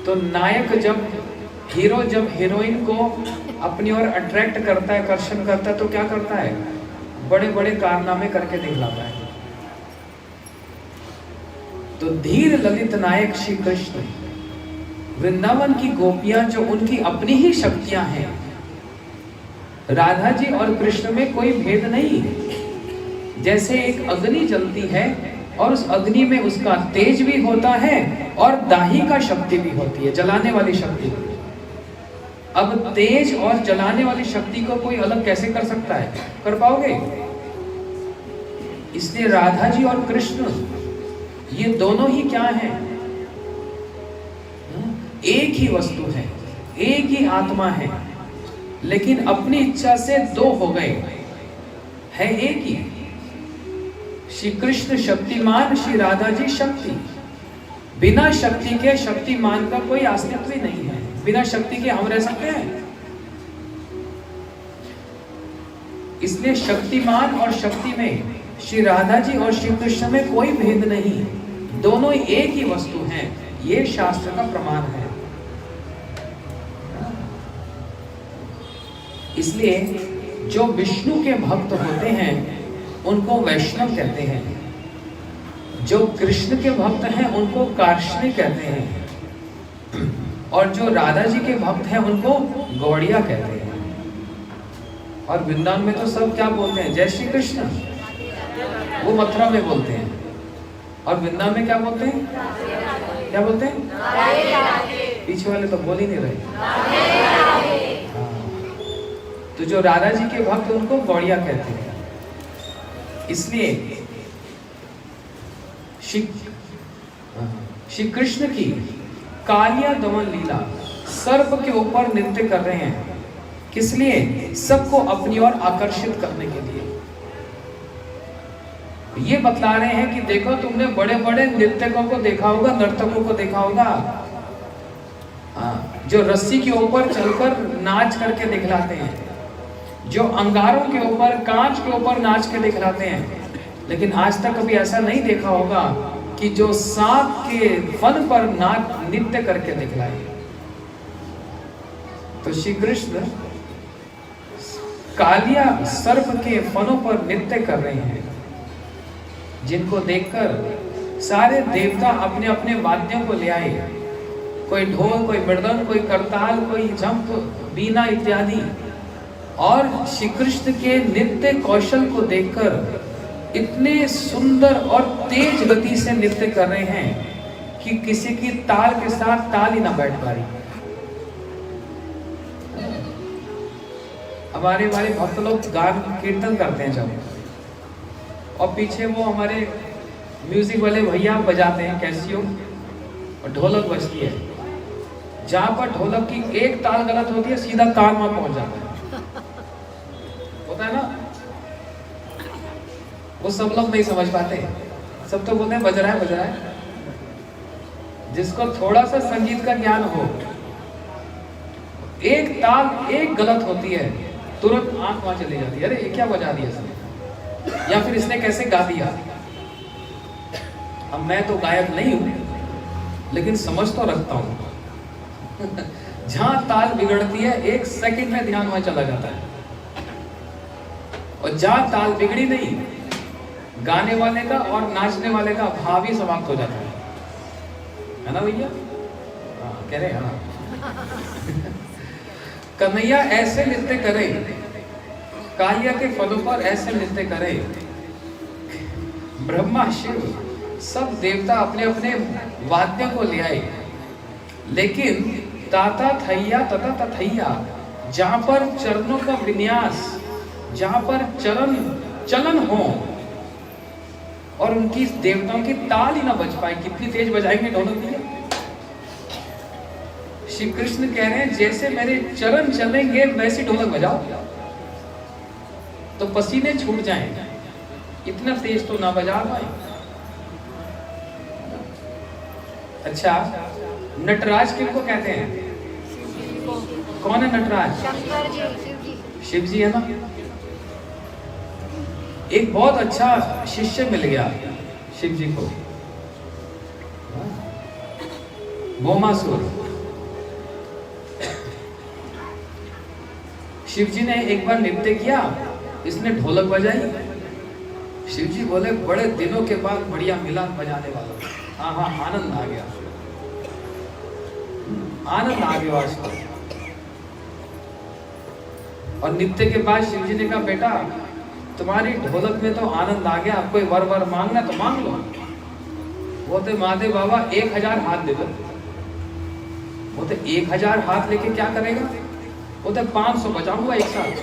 C: तो नायक जब हीरोइन को अपनी ओर अट्रैक्ट करता है, आकर्षण करता है, तो क्या करता है? बड़े बड़े कारनामे करके दिखलाता है। तो धीर ललित नायक श्री कृष्ण, वृंदावन की गोपियां जो उनकी अपनी ही शक्तियां हैं, राधा जी और कृष्ण में कोई भेद नहीं। जैसे एक अग्नि जलती है और उस अग्नि में उसका तेज भी होता है और दाही का शक्ति भी होती है, जलाने वाली शक्ति। अब तेज और जलाने वाली शक्ति को कोई अलग कैसे कर सकता है? कर पाओगे? इसलिए राधा जी और कृष्ण ये दोनों ही क्या हैं? एक ही वस्तु है, एक ही आत्मा है, लेकिन अपनी इच्छा से दो हो गए, है एक ही। श्री कृष्ण शक्तिमान, श्री राधा जी शक्ति। बिना शक्ति के शक्तिमान का कोई अस्तित्व ही नहीं है। बिना शक्ति के हम रह सकते हैं? इसलिए शक्तिमान और शक्ति में श्री राधा जी और श्री कृष्ण में कोई भेद नहीं, दोनों एक ही वस्तु हैं। ये शास्त्र का प्रमाण है। इसलिए जो विष्णु के भक्त होते हैं उनको वैष्णव कहते हैं, जो कृष्ण के भक्त हैं उनको कार्ष्णिक कहते हैं, और जो राधा जी के भक्त हैं उनको गौड़िया कहते हैं। और वृंदावन में तो सब क्या बोलते हैं? जय श्री कृष्ण। वो मथुरा में बोलते हैं, और वृंदावन में क्या बोलते हैं? क्या बोलते हैं? पीछे वाले तो बोल ही नहीं रहे। तो जो राधा जी के भक्त उनको गौड़िया कहते हैं। इसलिए श्री कृष्ण की कालिया दमन लीला, सर्प के ऊपर नृत्य कर रहे हैं। किस लिए? सबको अपनी ओर आकर्षित करने के लिए। ये बतला रहे हैं कि देखो, तुमने बड़े बड़े नृत्यकों को देखा होगा, नर्तकों को देखा होगा, जो रस्सी के ऊपर चलकर नाच करके दिखलाते हैं, जो अंगारों के ऊपर, कांच के ऊपर नाच के दिखलाते हैं। लेकिन आज तक कभी ऐसा नहीं देखा होगा कि जो सांप के फन पर नृत्य करके दिखलाए। तो श्री कृष्ण कालिया सर्प के फनों पर नृत्य कर रहे हैं, जिनको देखकर सारे देवता अपने अपने वाद्यों को ले आए, कोई ढोल, कोई मृदंग, कोई करताल, कोई झंप, बीना इत्यादि। और श्री कृष्ण के नृत्य कौशल को देखकर इतने सुंदर और तेज गति से नृत्य कर रहे हैं कि किसी की ताल के साथ ताल ही ना बैठ पा रही। हमारे भक्त लोग गान कीर्तन करते हैं जब, और पीछे वो हमारे म्यूजिक वाले भैया बजाते हैं कैसियो, और ढोलक बजती है। जहां पर ढोलक की एक ताल गलत होती है, सीधा कान में पहुंच जाता है। होता है ना, वो सब लोग नहीं समझ पाते, सब तो बोलते हैं बज रहा है बज रहा है। जिसको थोड़ा सा संगीत का ज्ञान हो, एक ताल एक गलत होती है, तुरंत आंख वहां चली जाती है, अरे ये क्या बजा दिया इसने, या फिर इसने कैसे गा दिया। अब मैं तो गायक नहीं हूं, लेकिन समझ तो रखता हूं। जहां ताल बिगड़ती है, एक सेकंड में ध्यान वहां चला जाता है। और जहां ताल बिगड़ी नहीं, गाने वाले का और नाचने वाले का भाव ही समाप्त हो जाता है ना भैया? कह रहे हैं हाँ। कन्हैया ऐसे नृत्य करे, कालिया के पदों पर ऐसे नृत्य करे। ब्रह्मा शिव सब देवता अपने अपने वाद्यों को ले आए, लेकिन ताता थैया तथा तथैया, जहां पर चरणों का विन्यास, जहां पर चलन हो और उनकी देवताओं की ताल ही ना बज पाए। कितनी तेज बजाएंगे ढोलक भैया। श्री कृष्ण कह रहे हैं जैसे मेरे चरण चलेंगे वैसे ढोलक बजाओ, तो पसीने छूट जाएं, इतना तेज तो ना बजा पाए। अच्छा, नटराज किनको कहते हैं? कौन है नटराज?
D: शंकर जी, शिव जी।
C: शिव जी है ना। एक बहुत अच्छा शिष्य मिल गया शिव जी को, भौमासुर। शिव जी ने एक बार नृत्य किया, इसने ढोलक बजाई। शिव जी बोले बड़े दिनों के बाद बढ़िया मिला बजाने वाला। हाँ, आनंद आ गया, आनंद आ गया आज को। और नृत्य के बाद शिव जी ने कहा बेटा तुम्हारी ढोलक में तो आनंद आ गया, कोई वर मांगना तो मांग लो। बोलते महादेव बाबा 1000 हाथ दे दो। बोलते 1000 हाथ लेके क्या करेगा? बोलते 500 बजाऊंगा एक साथ,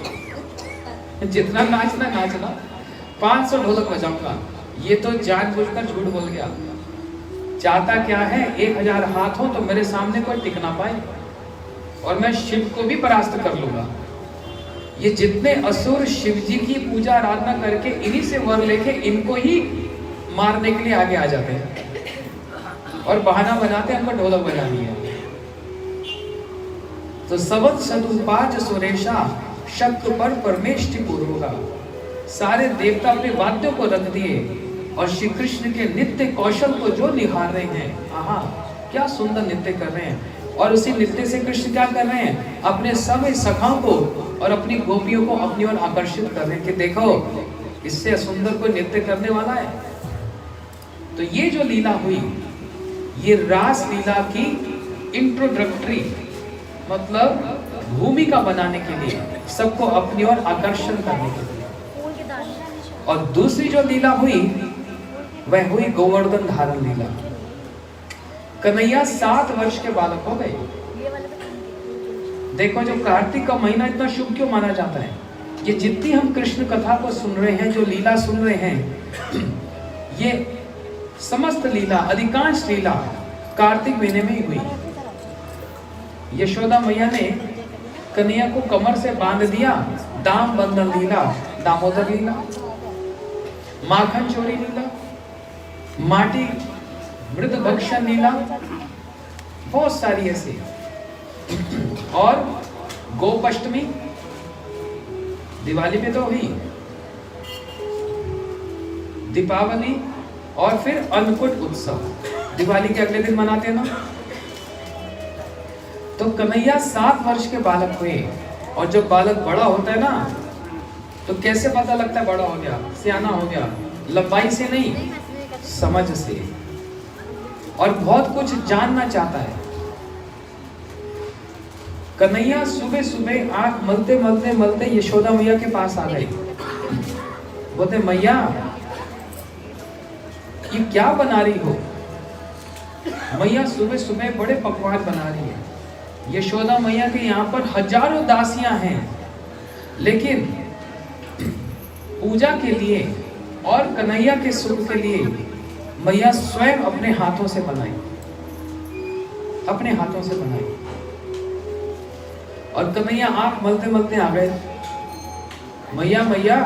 C: जितना नाचना 500 ढोलक बजाऊंगा। ये तो जानबूझकर झूठ बोल गया। चाहता क्या है 1000 हाथ हो तो मेरे सामने कोई टिक ना पाए और मैं शिव को भी परास्त कर लूंगा। ये जितने असुर शिव जी की पूजा आराधना करके इन्हीं से वर लेके इनको ही मारने के लिए आगे आ जाते हैं और बहाना बनाते हैं हमको ढोलक बजानी है। तो सबत सदुपाज सुरेशा शक्र पर परमेष्टि पूर्वका, सारे देवता अपने वाद्यों को रख दिए और श्री कृष्ण के नित्य कौशल को जो निहार रहे हैं। आहा, क्या सुंदर नृत्य कर रहे हैं। और उसी नृत्य से कृष्ण क्या कर रहे हैं? अपने सभी सखाओं को और अपनी गोपियों को अपनी ओर आकर्षित कर रहे हैं कि देखो इससे सुंदर कोई नृत्य करने वाला है। तो ये जो लीला हुई, ये रास लीला की इंट्रोडक्टरी मतलब भूमिका बनाने के लिए, सबको अपनी ओर आकर्षण करने के लिए। और दूसरी जो लीला हुई वह हुई गोवर्धन धारण लीला। कन्हैया 7 वर्ष के बालक हो गए। देखो जो कार्तिक का महीना इतना शुभ क्यों माना जाता है? ये जितनी हम कृष्ण कथा को सुन रहे हैं, जो लीला सुन रहे हैं, ये समस्त लीला, अधिकांश लीला कार्तिक महीने में ही हुई। यशोदा मैया ने कन्हैया को कमर से बांध दिया, दाम बंधन लीला, दामोदर लीला, माखन चोरी लीला, माटी मृद भक्षण लीला, बहुत सारी ऐसी। और गोपाष्टमी दिवाली पे तो हुई, दीपावली, और फिर अन्नकूट उत्सव दिवाली के अगले दिन मनाते हैं ना। तो कन्हैया 7 वर्ष के बालक हुए। और जब बालक बड़ा होता है ना, तो कैसे पता लगता है बड़ा हो गया, सियाना हो गया? लंबाई से नहीं, समझ से। और बहुत कुछ जानना चाहता है। कन्हैया सुबह सुबह आंख मलते मलते मलते यशोदा मैया के पास आ गए। बोलते मैया ये क्या बना रही हो? मैया सुबह सुबह बड़े पकवान बना रही है। यशोदा मैया के यहाँ पर हजारों दासियां हैं, लेकिन पूजा के लिए और कन्हैया के सुख के लिए मैया स्वयं अपने हाथों से बनाई, अपने हाथों से बनाई। और कन्हैया आंख मलते मलते आ गए। मैया मैया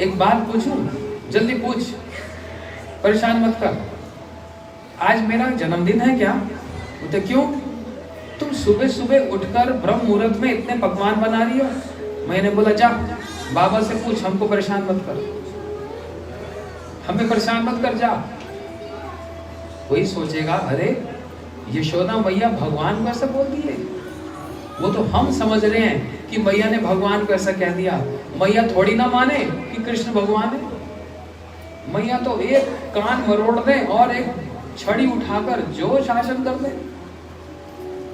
C: एक बात पूछूं? जल्दी पूछ, परेशान मत कर। आज मेरा जन्मदिन है क्या? बोलते क्यों? तुम सुबह सुबह उठकर ब्रह्म मुहूर्त में इतने पकवान बना रही हो। मैंने बोला जा बाबा से पूछ, हमको परेशान मत कर, हमें परेशान मत कर जा। कोई सोचेगा अरे यशोदा मैया भगवान को ऐसा बोल दिए। वो तो हम समझ रहे हैं कि मैया ने भगवान को ऐसा कह दिया। मैया थोड़ी ना माने कि कृष्ण भगवान है। मैया तो एक कान मरोड़ दे और एक छड़ी उठाकर जो शासन कर दे,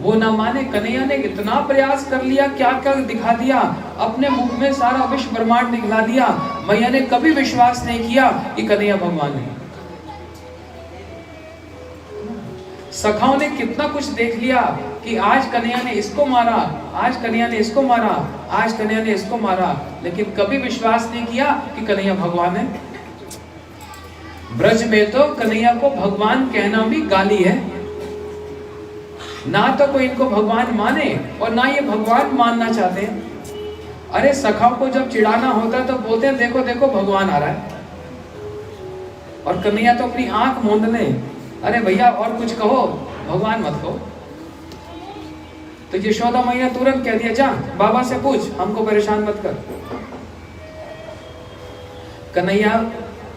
C: वो ना माने। कन्हैया ने इतना प्रयास कर लिया, क्या क्या दिखा दिया, अपने मुख में सारा विश्व ब्रह्मांड दिखला दिया। मैया ने कभी विश्वास नहीं किया कि कन्हैया भगवान है। सखाओं ने कितना कुछ देख लिया कि आज कन्हैया ने इसको मारा, आज कन्हैया ने इसको मारा, आज कन्हैया ने इसको मारा, लेकिन कभी विश्वास नहीं किया कि कन्हैया भगवान है। ब्रज में तो कन्हैया को भगवान कहना भी गाली है। ना तो कोई इनको भगवान माने और ना ये भगवान मानना चाहते हैं। अरे सखाओं को जब चिढ़ाना होता है तो बोलते हैं देखो देखो भगवान आ रहा है, और कन्हैया तो अपनी आंख मूंद ले, अरे भैया और कुछ कहो, भगवान मत कहो। तो यशोदा मैया तुरंत कह दिया जा बाबा से पूछ, हमको परेशान मत कर। कन्हैया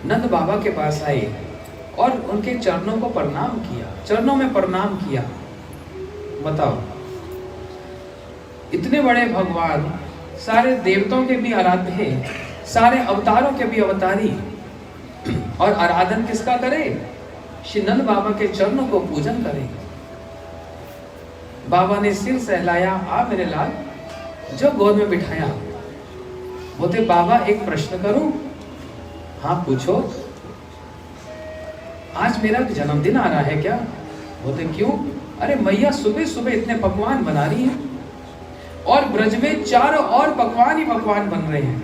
C: नंद बाबा के पास आए और उनके चरणों को प्रणाम किया, चरणों में प्रणाम किया। बताओ, इतने बड़े भगवान, सारे देवताओं के भी आराध्य हैं, सारे अवतारों के भी अवतारी, और आराधन किसका करे? श्री नंद बाबा के चरणों को पूजन करें। बाबा ने सिर सहलाया, आ मेरे लाल, जो गोद में बिठाया। बोलते बाबा एक प्रश्न करूं? हाँ पूछो। आज मेरा जन्मदिन आ रहा है क्या? बोलते क्यों? अरे मैया सुबह सुबह इतने पकवान बना रही है और ब्रज में चारों और पकवान ही पकवान बन रहे हैं,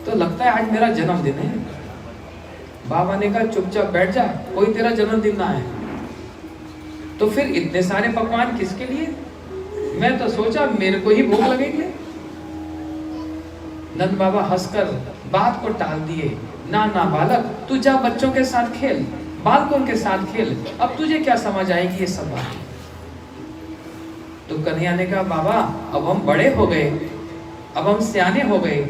C: तो लगता है आज मेरा जन्मदिन है। बाबा ने कहा चुपचाप बैठ जा, कोई तेरा जन्मदिन ना है। तो फिर इतने सारे पकवान किसके लिए? मैं तो सोचा मेरे को ही भूख लगेंगे। नंद बाबा हंसकर बात को टाल दिए। ना ना बालक, तू जा बच्चों के साथ खेल, बालकों के साथ खेल, अब तुझे क्या समझ आएगी ये सब बात। तो कन्हैया ने कहा बाबा अब हम बड़े हो गए, अब हम सियाने हो गए,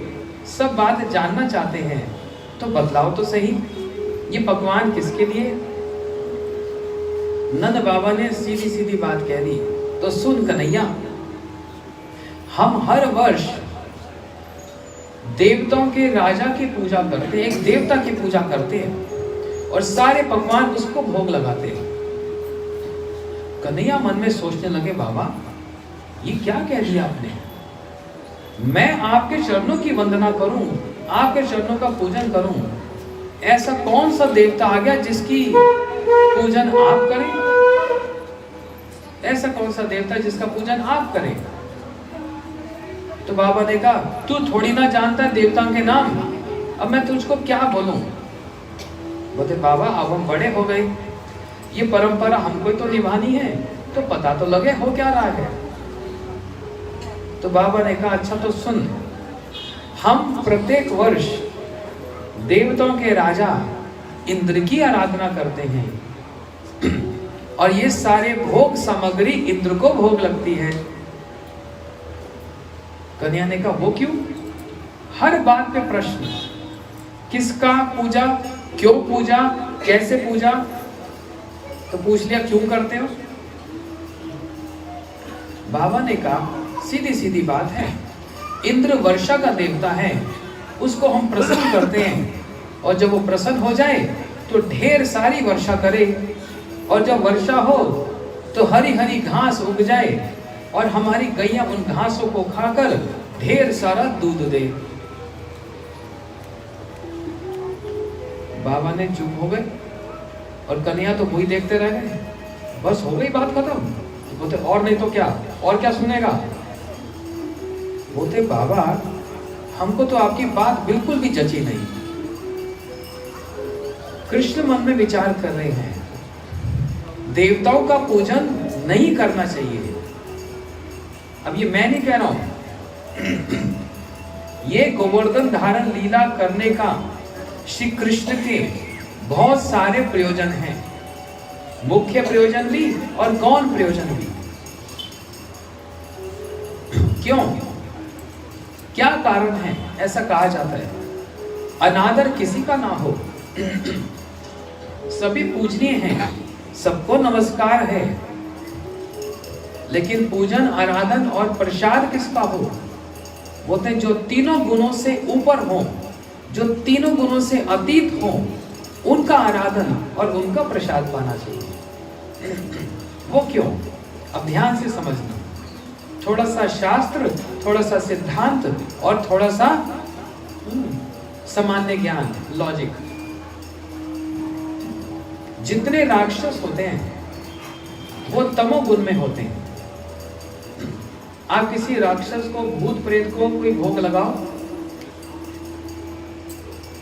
C: सब बात जानना चाहते हैं, तो बतलाओ तो सही ये पकवान किसके लिए? नंद बाबा ने सीधी सीधी बात कह दी। तो सुन कन्हैया, हम हर वर्ष देवताओं के राजा की पूजा करते हैं, एक देवता की पूजा करते हैं और सारे पकवान उसको भोग लगाते हैं। कन्हैया मन में सोचने लगे बाबा ये क्या कह दिया आपने? मैं आपके चरणों की वंदना करूं, आपके चरणों का पूजन करूं, ऐसा कौन सा देवता आ गया जिसकी पूजन आप करें? ऐसा कौन सा देवता जिसका पूजन आप करें? तो बाबा ने कहा तू थोड़ी ना जानता है देवताओं के नाम, अब मैं तुझको क्या बोलूं? बोले बाबा अब हम बड़े हो गए, ये परंपरा हमको तो निभानी है, तो पता तो लगे हो क्या रहा है। तो बाबा ने कहा अच्छा तो सुन, हम प्रत्येक वर्ष देवताओं के राजा इंद्र की आराधना करते हैं और ये सारे भोग सामग्री इंद्र को भोग लगती है। कन्हैया ने कहा वो क्यों? हर बात पे प्रश्न, किसका पूजा, क्यों पूजा, कैसे पूजा? तो पूछ लिया क्यों करते हो? बाबा ने कहा सीधी सीधी बात है, इंद्र वर्षा का देवता है, उसको हम प्रसन्न करते हैं और जब वो प्रसन्न हो जाए तो ढेर सारी वर्षा करे, और जब वर्षा हो तो हरी हरी घास उग जाए और हमारी गैया उन घासों को खाकर ढेर सारा दूध दे। बाबा ने चुप हो गए और कन्हैया तो वही देखते रह गए। बस हो गई बात खत्म। तो बोलते और नहीं तो क्या, और क्या सुनेगा। बोलते बाबा हमको तो आपकी बात बिल्कुल भी जची नहीं। कृष्ण मन में विचार कर रहे हैं, देवताओं का पूजन नहीं करना चाहिए। अब ये मैं नहीं कह रहा हूं, ये गोवर्धन धारण लीला करने का श्री कृष्ण के बहुत सारे प्रयोजन हैं, मुख्य प्रयोजन भी और गौण प्रयोजन भी। क्यों, क्या कारण है? ऐसा कहा जाता है अनादर किसी का ना हो, सभी पूजनीय हैं, सबको नमस्कार है, लेकिन पूजन आराधन और प्रसाद किसका हो? बोलते हैं जो तीनों गुणों से ऊपर हो, जो तीनों गुणों से अतीत हो, उनका आराधन और उनका प्रसाद पाना चाहिए। वो क्यों? अब ध्यान से समझना, थोड़ा सा शास्त्र, थोड़ा सा सिद्धांत और थोड़ा सा सामान्य ज्ञान, लॉजिक। जितने राक्षस होते हैं वो तमोगुण में होते हैं। आप किसी राक्षस को, भूत प्रेत को कोई भोग लगाओ,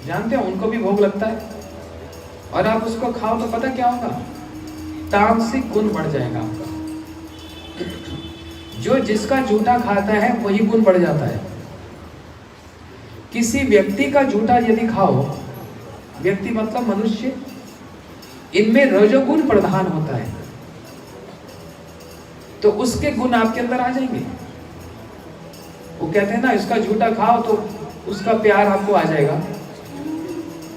C: जानते हो उनको भी भोग लगता है, और आप उसको खाओ तो पता क्या होगा? तामसिक गुण बढ़ जाएगा। जो जिसका जूठा खाता है वही गुण बढ़ जाता है। किसी व्यक्ति का जूठा यदि खाओ, व्यक्ति मतलब मनुष्य, इनमें रजोगुण प्रधान होता है, तो उसके गुण आपके अंदर आ जाएंगे। वो कहते हैं ना, इसका जूठा खाओ तो उसका प्यार आपको आ जाएगा।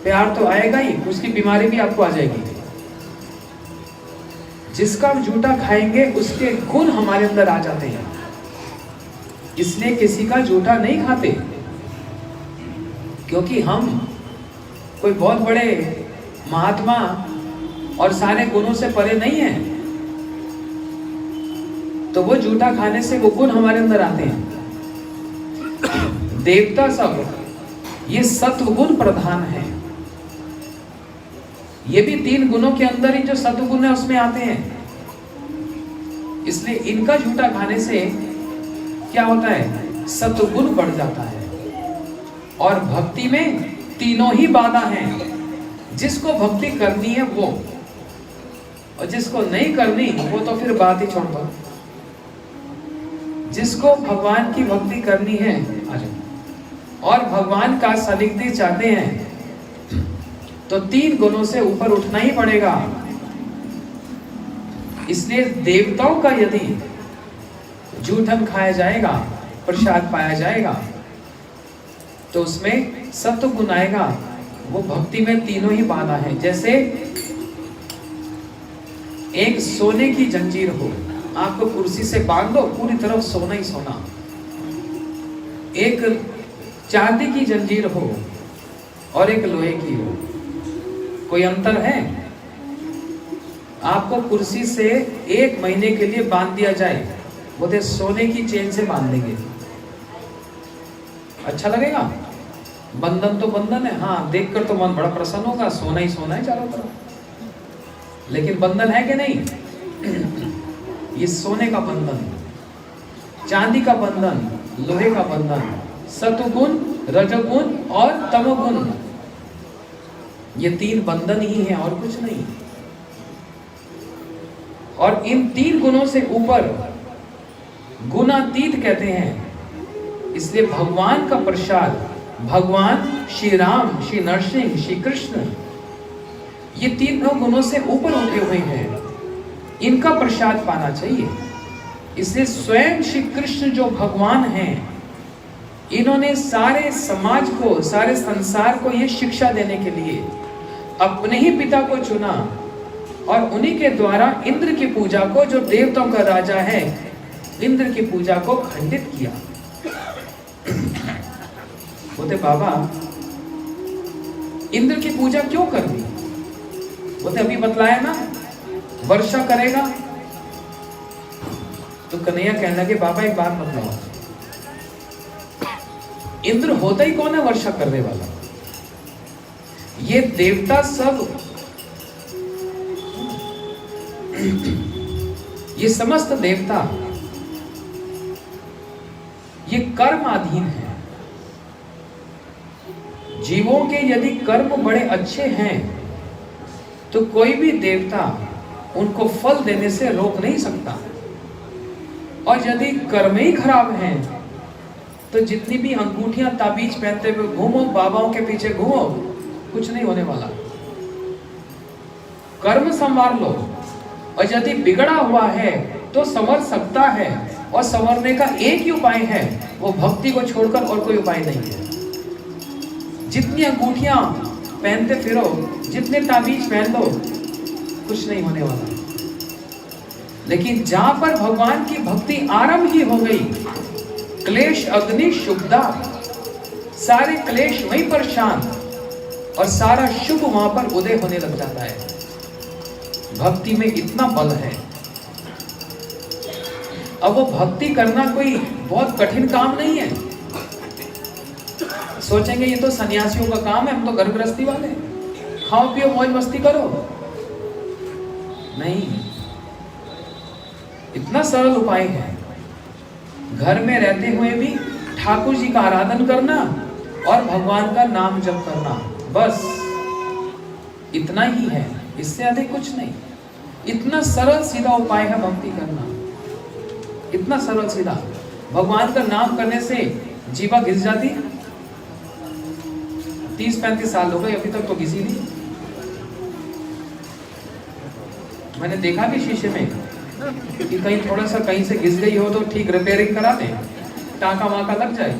C: प्यार तो आएगा ही, उसकी बीमारी भी आपको आ जाएगी। जिसका जूठा खाएंगे उसके गुण हमारे अंदर आ जाते हैं, इसलिए किसी का जूठा नहीं खाते। क्योंकि हम कोई बहुत बड़े महात्मा और सारे गुणों से परे नहीं हैं, तो वो जूठा खाने से वो गुण हमारे अंदर आते हैं। देवता सब ये सत्वगुण प्रधान है, ये भी तीन गुणों के अंदर ही जो सत्वगुण है उसमें आते हैं। इसलिए इनका जूठा खाने से क्या होता है? सत्वगुण बढ़ जाता है। और भक्ति में तीनों ही बाधा हैं। जिसको भक्ति करनी है वो, और जिसको नहीं करनी वो तो फिर बात ही छोड़ दो। जिसको भगवान की भक्ति करनी है और भगवान का सानिध्य चाहते हैं, तो तीन गुणों से ऊपर उठना ही पड़ेगा। इसलिए देवताओं का यदि जूठन खाया जाएगा, प्रसाद पाया जाएगा, तो उसमें सत्व गुण आएगा। वो भक्ति में तीनों ही बाधा है। जैसे एक सोने की जंजीर हो, आपको कुर्सी से बांध दो, पूरी तरफ सोना ही सोना। एक चांदी की जंजीर हो और एक लोहे की हो, कोई अंतर है? आपको कुर्सी से 1 महीने के लिए बांध दिया जाए, बोलते सोने की चेन से बांध देंगे, अच्छा लगेगा? बंधन तो बंधन है, हाँ देखकर तो मन बड़ा प्रसन्न होगा, सोना ही सोना है चारों तरफ। लेकिन बंधन है कि नहीं? ये सोने का बंधन, चांदी का बंधन, लोहे का बंधन, सत्वगुण, रजोगुण और तमोगुण, ये तीन बंधन ही है और कुछ नहीं। और इन तीन गुणों से ऊपर गुणातीत कहते हैं। इसलिए भगवान का प्रसाद, भगवान श्री राम, श्री नरसिंह, श्री कृष्ण, ये तीनों गुणों से ऊपर उठे हुए हैं, इनका प्रसाद पाना चाहिए। इसलिए स्वयं श्री कृष्ण जो भगवान हैं, इन्होंने सारे समाज को, सारे संसार को ये शिक्षा देने के लिए अपने ही पिता को चुना और उन्हीं के द्वारा इंद्र की पूजा को, जो देवताओं का राजा है, इंद्र की पूजा को खंडित किया। बोलते बाबा इंद्र की पूजा क्यों करनी? बोलते अभी बतलाया ना वर्षा करेगा। तो कन्हैया कहने लगे बाबा एक बात बतलाओ, इंद्र होता ही कौन है वर्षा करने वाला? ये देवता सब, ये समस्त देवता ये कर्माधीन है। जीवों के यदि कर्म बड़े अच्छे हैं तो कोई भी देवता उनको फल देने से रोक नहीं सकता, और यदि कर्म ही खराब हैं तो जितनी भी अंगूठियां ताबीज पहनते हुए घूमो, बाबाओं के पीछे घूमो, कुछ नहीं होने वाला। कर्म संवार लो, और यदि बिगड़ा हुआ है तो संवर सकता है, और संवरने का एक ही उपाय है, वो भक्ति को छोड़कर और कोई उपाय नहीं है। जितनी अंगूठियां पहनते फिरो, जितने ताबीज पहन लो, कुछ नहीं होने वाला। लेकिन जहां पर भगवान की भक्ति आरंभ ही हो गई, क्लेश अग्नि शुभदा, सारे क्लेश वहीं पर शांत, और सारा शुभ वहां पर उदय होने लग जाता है। भक्ति में इतना बल है। अब वो भक्ति करना कोई बहुत कठिन काम नहीं है। सोचेंगे ये तो सन्यासियों का काम है, हम तो घर गृहस्थी वाले, खाओ पियो मौज मस्ती करो। नहीं, इतना सरल उपाय है। घर में रहते हुए भी ठाकुर जी का आराधन करना और भगवान का नाम जप करना, बस इतना ही है, इससे अधिक कुछ नहीं। इतना सरल सीधा उपाय है भक्ति करना, इतना सरल सीधा। भगवान का नाम करने से जीवा घिस जाती। 30-35 साल हो गए, अभी तक तो घिसी नहीं। मैंने देखा भी शीशे में कि कहीं थोड़ा सा कहीं से घिस गई हो तो ठीक रिपेयरिंग करा दें, टाका वाका लग जाए,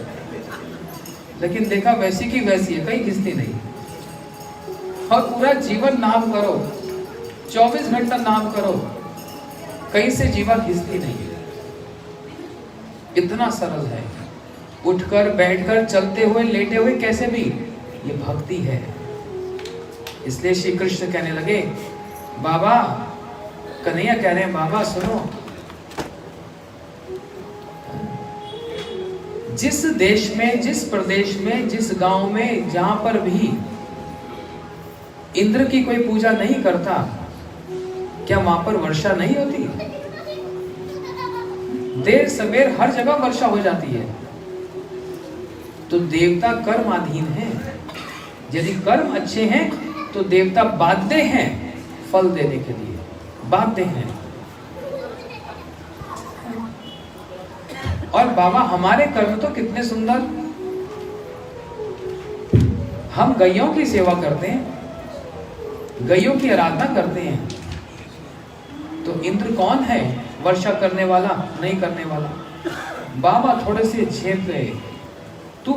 C: लेकिन देखा वैसी की वैसी है, कहीं घिसती नहीं। और पूरा जीवन नाम करो, 24 घंटा नाम करो, कहीं से जीवा घिसती नहीं। इतना सरल है, उठकर बैठकर चलते हुए लेटे हुए कैसे भी, ये भक्ति है। इसलिए श्री कृष्ण कहने लगे बाबा, कन्हैया कह रहे हैं बाबा सुनो, जिस देश में, जिस प्रदेश में, जिस गांव में, जहां पर भी इंद्र की कोई पूजा नहीं करता, क्या वहां पर वर्षा नहीं होती? देर सवेर हर जगह वर्षा हो जाती है। तो देवता कर्माधीन है। यदि कर्म अच्छे हैं तो देवता बाध्य हैं फल देने के लिए, बाध्य हैं। और बाबा हमारे कर्म तो कितने सुंदर, हम गैयों की सेवा करते हैं, गैयों की आराधना करते हैं, तो इंद्र कौन है वर्षा करने वाला, नहीं करने वाला? बाबा थोड़े से झेप गए, तू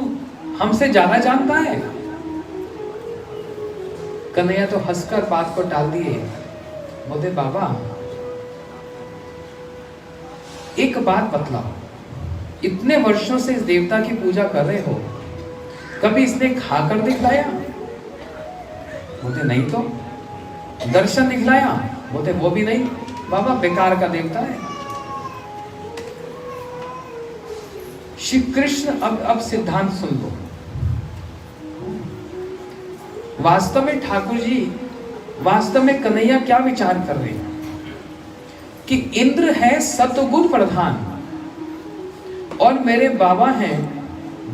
C: हमसे ज्यादा जानता है। कन्हैया तो हंसकर बात को टाल दिए, बोले बाबा एक बात बतलाओ, इतने वर्षों से इस देवता की पूजा कर रहे हो, कभी इसने खाकर दिखलाया? बोले नहीं। तो दर्शन दिखलाया? बोले वो भी नहीं। बाबा बेकार का देवता है। श्री कृष्ण अब सिद्धांत सुन लो। वास्तव में ठाकुर जी, वास्तव में कन्हैया क्या विचार कर रहे हैं कि इंद्र है सत्वगुण प्रधान और मेरे बाबा हैं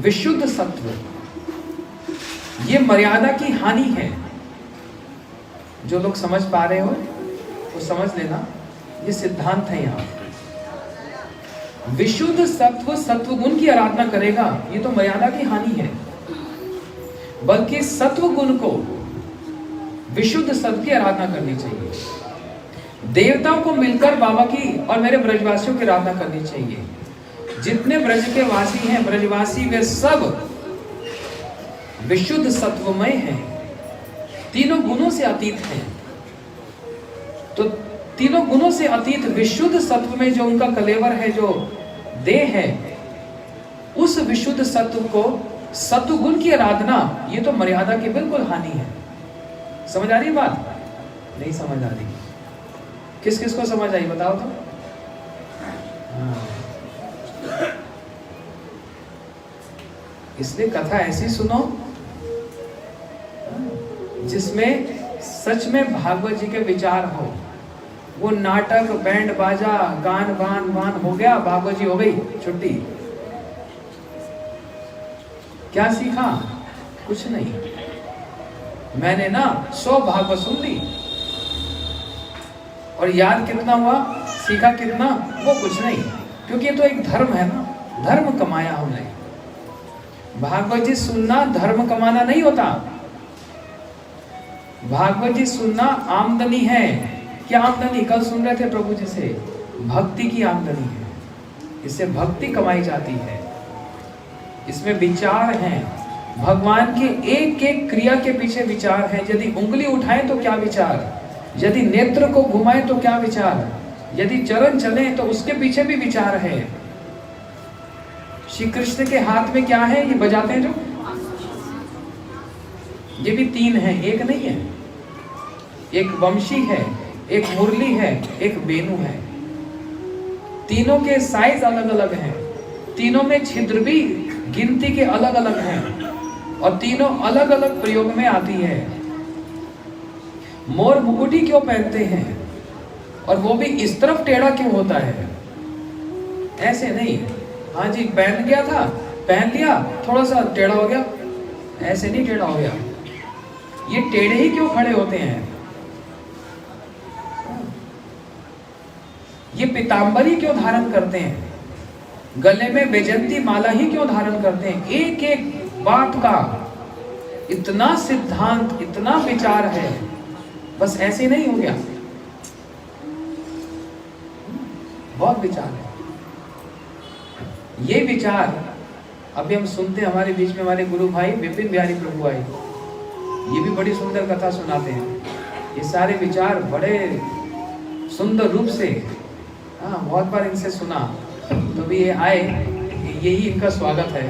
C: विशुद्ध सत्व। ये मर्यादा की हानि है। जो लोग समझ पा रहे हो वो समझ लेना, ये सिद्धांत है। यहाँ विशुद्ध सत्व सत्वगुण की आराधना करेगा, ये तो मर्यादा की हानि है। बल्कि सत्व गुण को, विशुद्ध सत्व की आराधना करनी चाहिए। देवताओं को मिलकर बाबा की और मेरे ब्रजवासियों की आराधना करनी चाहिए। जितने ब्रज के वासी हैं, ब्रजवासी, वे सब विशुद्ध सत्वमय हैं, तीनों गुणों से अतीत हैं। तो तीनों गुणों से अतीत विशुद्ध सत्व में जो उनका कलेवर है, जो देह है, उस विशुद्ध सत्व को, सत्वगुण की आराधना, ये तो मर्यादा की बिल्कुल हानि है। समझ आ रही है बात? नहीं समझ आ रही? किस किस को समझ आई बताओ तो? हाँ। इसलिए कथा ऐसी सुनो जिसमें सच में भागवत जी के विचार हो। वो नाटक, बैंड बाजा, गान बान वान हो गया, भागवत जी हो गई छुट्टी। क्या सीखा? कुछ नहीं। मैंने ना 100 भागवत सुन ली और याद कितना हुआ, सीखा कितना, वो कुछ नहीं। क्योंकि ये तो एक धर्म है ना, धर्म कमाया हमने। भागवत जी सुनना धर्म कमाना नहीं होता। भागवत जी सुनना आमदनी है। क्या आमदनी? कल सुन रहे थे प्रभु जी से, भक्ति की आमदनी है। इससे भक्ति कमाई जाती है। इसमें विचार हैं, भगवान के एक एक क्रिया के पीछे विचार है। यदि उंगली उठाएं तो क्या विचार, यदि नेत्र को घुमाएं तो क्या विचार, यदि चरण चले तो उसके पीछे भी विचार है। श्री कृष्ण के हाथ में क्या है, ये बजाते हैं जो, ये भी 3 है, एक नहीं है। एक वंशी है, एक मुरली है, एक वेणु है। तीनों के साइज अलग अलग हैं, तीनों में छिद्र भी गिनती के अलग अलग हैं और तीनों अलग अलग प्रयोग में आती है। मोर मुकुटी क्यों पहनते हैं और वो भी इस तरफ टेढ़ा क्यों होता है? ऐसे नहीं, हाँ जी पहन गया था, पहन लिया, थोड़ा सा टेढ़ा हो गया, ऐसे नहीं टेढ़ा हो गया। ये टेढ़े ही क्यों खड़े होते हैं? ये पीतांबरी क्यों धारण करते हैं? गले में वैजयंती माला ही क्यों धारण करते हैं? एक एक बात का इतना सिद्धांत, इतना विचार है। बस ऐसे नहीं हो गया, बहुत विचार है। ये विचार अभी हम सुनते हैं, हमारे बीच में हमारे गुरु भाई विपिन बिहारी प्रभु आए, ये भी बड़ी सुंदर कथा सुनाते हैं। ये सारे विचार बड़े सुंदर रूप से, हाँ बहुत बार इनसे सुना, तो भी ये आए, यही इनका स्वागत है।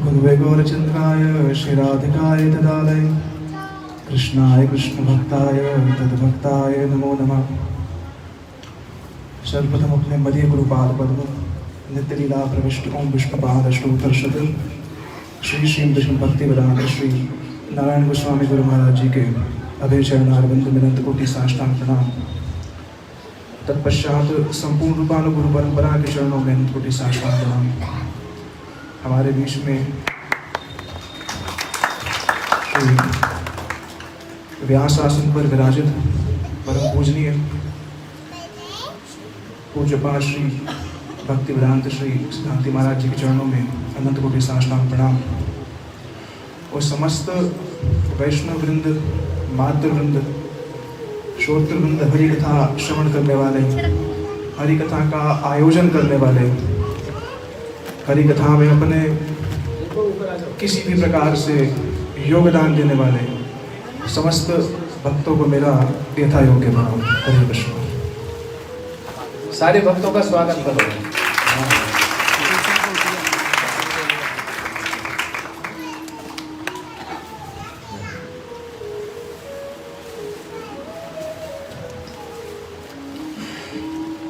D: गुरुवे गौरचंद्राय श्रीराधिकाय तदालय कृष्णाय कृष्ण भक्ताय तद्भक्ताय नमो नमः। सर्वप्रथम अपने मध्य गुरुपाद पद्म नित्य लीला प्रविष्ट ओम विष्णुपाद अष्टोत्तरशत श्री श्री विष्णु भक्ति वेदांत श्री नारायण गोस्वामी गुरु महाराज जी के अभय चरणारविंद मिनंत कोटि साष्टांग प्रणाम। तत्पश्चात संपूर्ण रूपानुगुरु परंपरा के चरणों में अनंत कोटि साष्टांग प्रणाम। हमारे बीच में व्यास आसन पर विराजित परम पूजनीय पूज्यपाद श्री भक्ति वेदांत श्री सिद्धांति महाराज जी के चरणों में अनंत कोटि साष्टांग प्रणाम। और समस्त वैष्णव वृंद, मातृ वृंद, श्रोत्र वृंद, हरि कथा श्रवण करने वाले, हरि कथा का आयोजन करने वाले, हरि कथा में अपने किसी भी प्रकार से योगदान देने वाले समस्त भक्तों को मेरा यथा योग्य प्रणाम। हरे कृष्ण।
C: सारे भक्तों का स्वागत करो।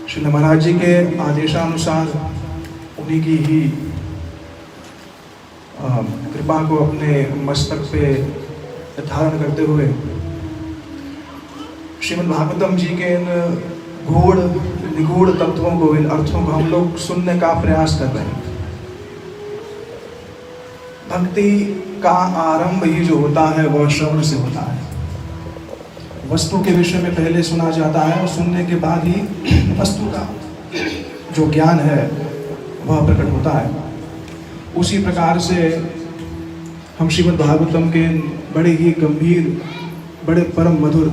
D: श्री महाराज जी के आदेशानुसार उन्हीं की ही कृपा को अपने मस्तक पे धारण करते हुए श्रीमद् भागवतम जी के इन गूढ़ निगूढ़ तत्वों को, इन अर्थों को हम लोग सुनने का प्रयास कर रहे हैं। भक्ति का आरंभ ही जो होता है वह श्रवण से होता है। वस्तु के विषय में पहले सुना जाता है और सुनने के बाद ही वस्तु का जो ज्ञान है वह प्रकट होता है। उसी प्रकार से हम श्रीमद् भागवतम के बड़े ही गंभीर, बड़े परम मधुर,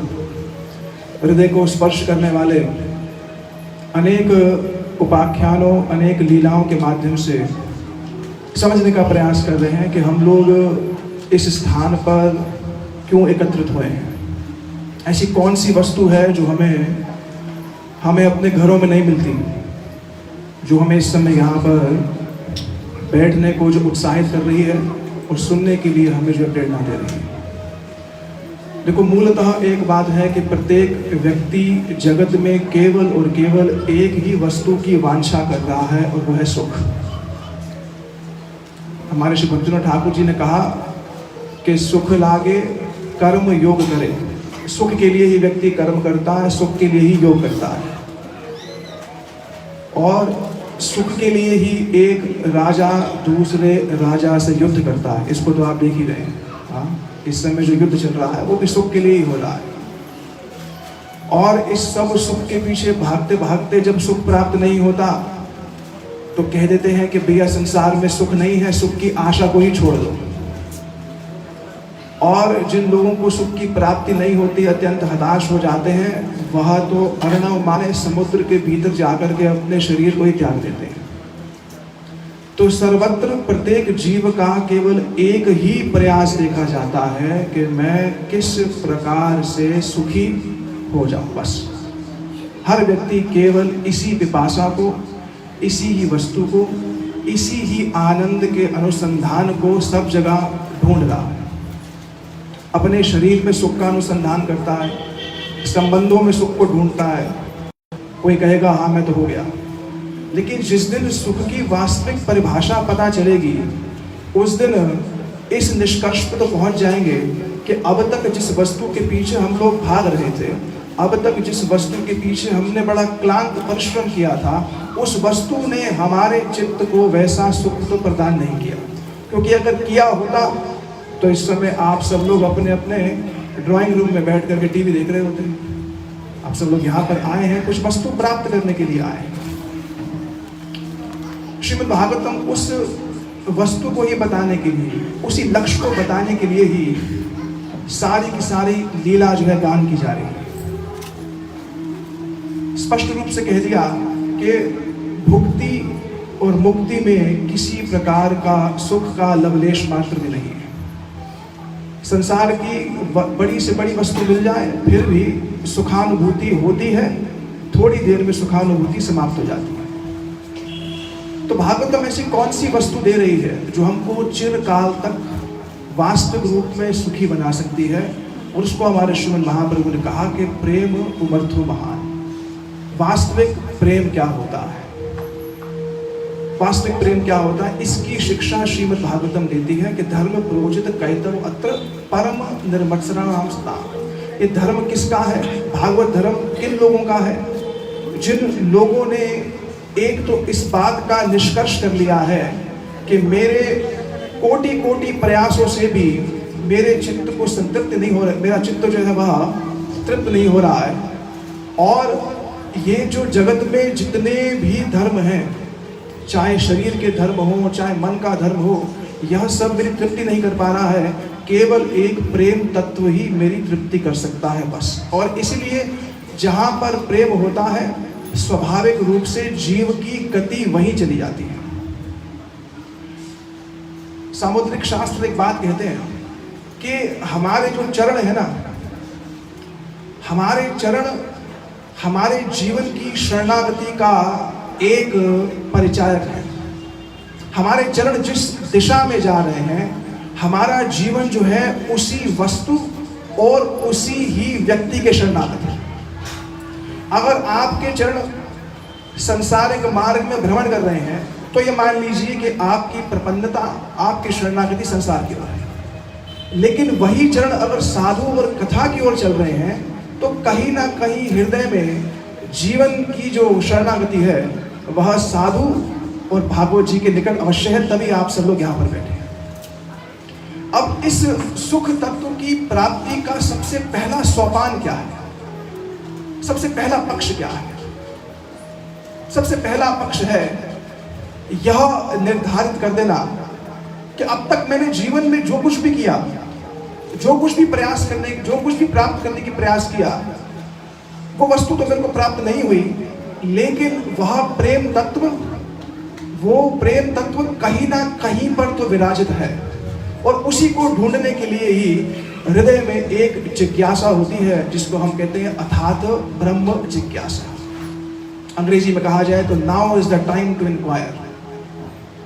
D: हृदय को स्पर्श करने वाले अनेक उपाख्यानों, अनेक लीलाओं के माध्यम से समझने का प्रयास कर रहे हैं कि हम लोग इस स्थान पर क्यों एकत्रित हुए हैं। ऐसी कौन सी वस्तु है जो हमें अपने घरों में नहीं मिलती, जो हमें इस समय यहाँ पर बैठने को जो उत्साहित कर रही है और सुनने के लिए हमें जो प्रेरणा दे रही है। देखो, मूलतः एक बात है कि प्रत्येक व्यक्ति जगत में केवल और केवल एक ही वस्तु की वांछा कर रहा है और वो है सुख। हमारे श्री भक्तिनाथ ठाकुर जी ने कहा कि सुख लागे कर्म योग करे। सुख के लिए ही व्यक्ति कर्म करता है, सुख के लिए ही योग करता है, और सुख के लिए ही एक राजा दूसरे राजा से युद्ध करता है। इसको तो आप देख ही रहे हैं। हाँ, इस समय जो युद्ध चल रहा है वो भी सुख के लिए ही हो रहा है। और इस सब सुख के पीछे भागते भागते जब सुख प्राप्त नहीं होता तो कह देते हैं कि भैया संसार में सुख नहीं है, सुख की आशा को ही छोड़ दो। और जिन लोगों को सुख की प्राप्ति नहीं होती, अत्यंत हताश हो जाते हैं, वह तो अर्णव माने समुद्र के भीतर जाकर के अपने शरीर को ही त्याग देते हैं। तो सर्वत्र प्रत्येक जीव का केवल एक ही प्रयास देखा जाता है कि मैं किस प्रकार से सुखी हो जाऊं। बस हर व्यक्ति केवल इसी पिपासा को, इसी ही वस्तु को, इसी ही आनंद के अनुसंधान को सब जगह ढूंढ रहा है। अपने शरीर में सुख का अनुसंधान करता है, संबंधों में सुख को ढूंढता है। कोई कहेगा हाँ मैं तो हो गया, लेकिन जिस दिन सुख की वास्तविक परिभाषा पता चलेगी उस दिन इस निष्कर्ष पर तो पहुंच जाएंगे कि अब तक जिस वस्तु के पीछे हम लोग भाग रहे थे, अब तक जिस वस्तु के पीछे हमने बड़ा क्लांत परिश्रम किया था, उस वस्तु ने हमारे चित्त को वैसा सुख तो प्रदान नहीं किया। क्योंकि अगर किया होता तो इस समय आप सब लोग अपने अपने ड्राइंग रूम में बैठ करके टीवी देख रहे होते। आप सब लोग यहाँ पर आए हैं कुछ वस्तु प्राप्त करने के लिए आए हैं। श्रीमद् भागवतम उस वस्तु को ही बताने के लिए, उसी लक्ष्य को बताने के लिए ही सारी की सारी लीला जो है गान की जा रही है। स्पष्ट रूप से कह दिया कि भुक्ति और मुक्ति में किसी प्रकार का सुख का लवलेश मात्र भी नहीं है। संसार की बड़ी से बड़ी वस्तु मिल जाए फिर भी सुखानुभूति होती है, थोड़ी देर में सुखानुभूति समाप्त हो जाती है। तो भागवतम ऐसी कौन सी वस्तु दे रही है जो हमको चिरकाल तक वास्तविक रूप में सुखी बना सकती है? और उसको हमारे श्रीमद् महाप्रभु ने कहा कि प्रेम उमर्थो महान। वास्तविक प्रेम क्या होता है, वास्तविक प्रेम क्या होता है, इसकी शिक्षा श्रीमद् भागवतम देती है कि धर्म प्रोजित कैतव अत्र परम निर्मत्सराणाम सता। ये धर्म किसका है? भागवत धर्म किन लोगों का है? जिन लोगों ने एक तो इस बात का निष्कर्ष कर लिया है कि मेरे कोटि कोटि प्रयासों से भी मेरे चित्त को संतृप्त नहीं हो रहा, मेरा चित्त जो है वह तृप्त नहीं हो रहा है, और ये जो जगत में जितने भी धर्म हैं, चाहे शरीर के धर्म हो चाहे मन का धर्म हो, यह सब मेरी तृप्ति नहीं कर पा रहा है। केवल एक प्रेम तत्व ही मेरी तृप्ति कर सकता है बस। और इसलिए जहाँ पर प्रेम होता है स्वाभाविक रूप से जीव की गति वहीं चली जाती है। सामुद्रिक शास्त्र एक बात कहते हैं कि हमारे जो चरण है ना, हमारे चरण हमारे जीवन की शरणागति का एक परिचायक है। हमारे चरण जिस दिशा में जा रहे हैं, हमारा जीवन जो है उसी वस्तु और उसी ही व्यक्ति के शरणागत है। अगर आपके चरण संसारिक मार्ग में भ्रमण कर रहे हैं तो ये मान लीजिए कि आपकी प्रपन्नता, आपकी शरणागति संसार की ओर है। लेकिन वही चरण अगर साधु और कथा की ओर चल रहे हैं तो कहीं ना कहीं हृदय में जीवन की जो शरणागति है वह साधु और भागवत जी के निकट अवश्य है, तभी आप सब लोग यहाँ पर बैठे हैं। अब इस सुख तत्व की प्राप्ति का सबसे पहला सोपान क्या है? सबसे पहला पक्ष क्या है? सबसे पहला पक्ष है यह निर्धारित कर देना कि अब तक मैंने जीवन में जो कुछ भी किया, जो कुछ भी प्रयास करने, जो कुछ भी प्राप्त करने की प्रयास किया, वो वस्तु तो मेरे को प्राप्त नहीं हुई, लेकिन वह प्रेम तत्व, वो प्रेम तत्व कहीं ना कहीं पर तो विराजित है। और उसी को ढूंढने के लिए ही हृदय में एक जिज्ञासा होती है जिसको हम कहते हैं अथात ब्रह्म जिज्ञासा। अंग्रेजी में कहा जाए तो now is the time to enquire.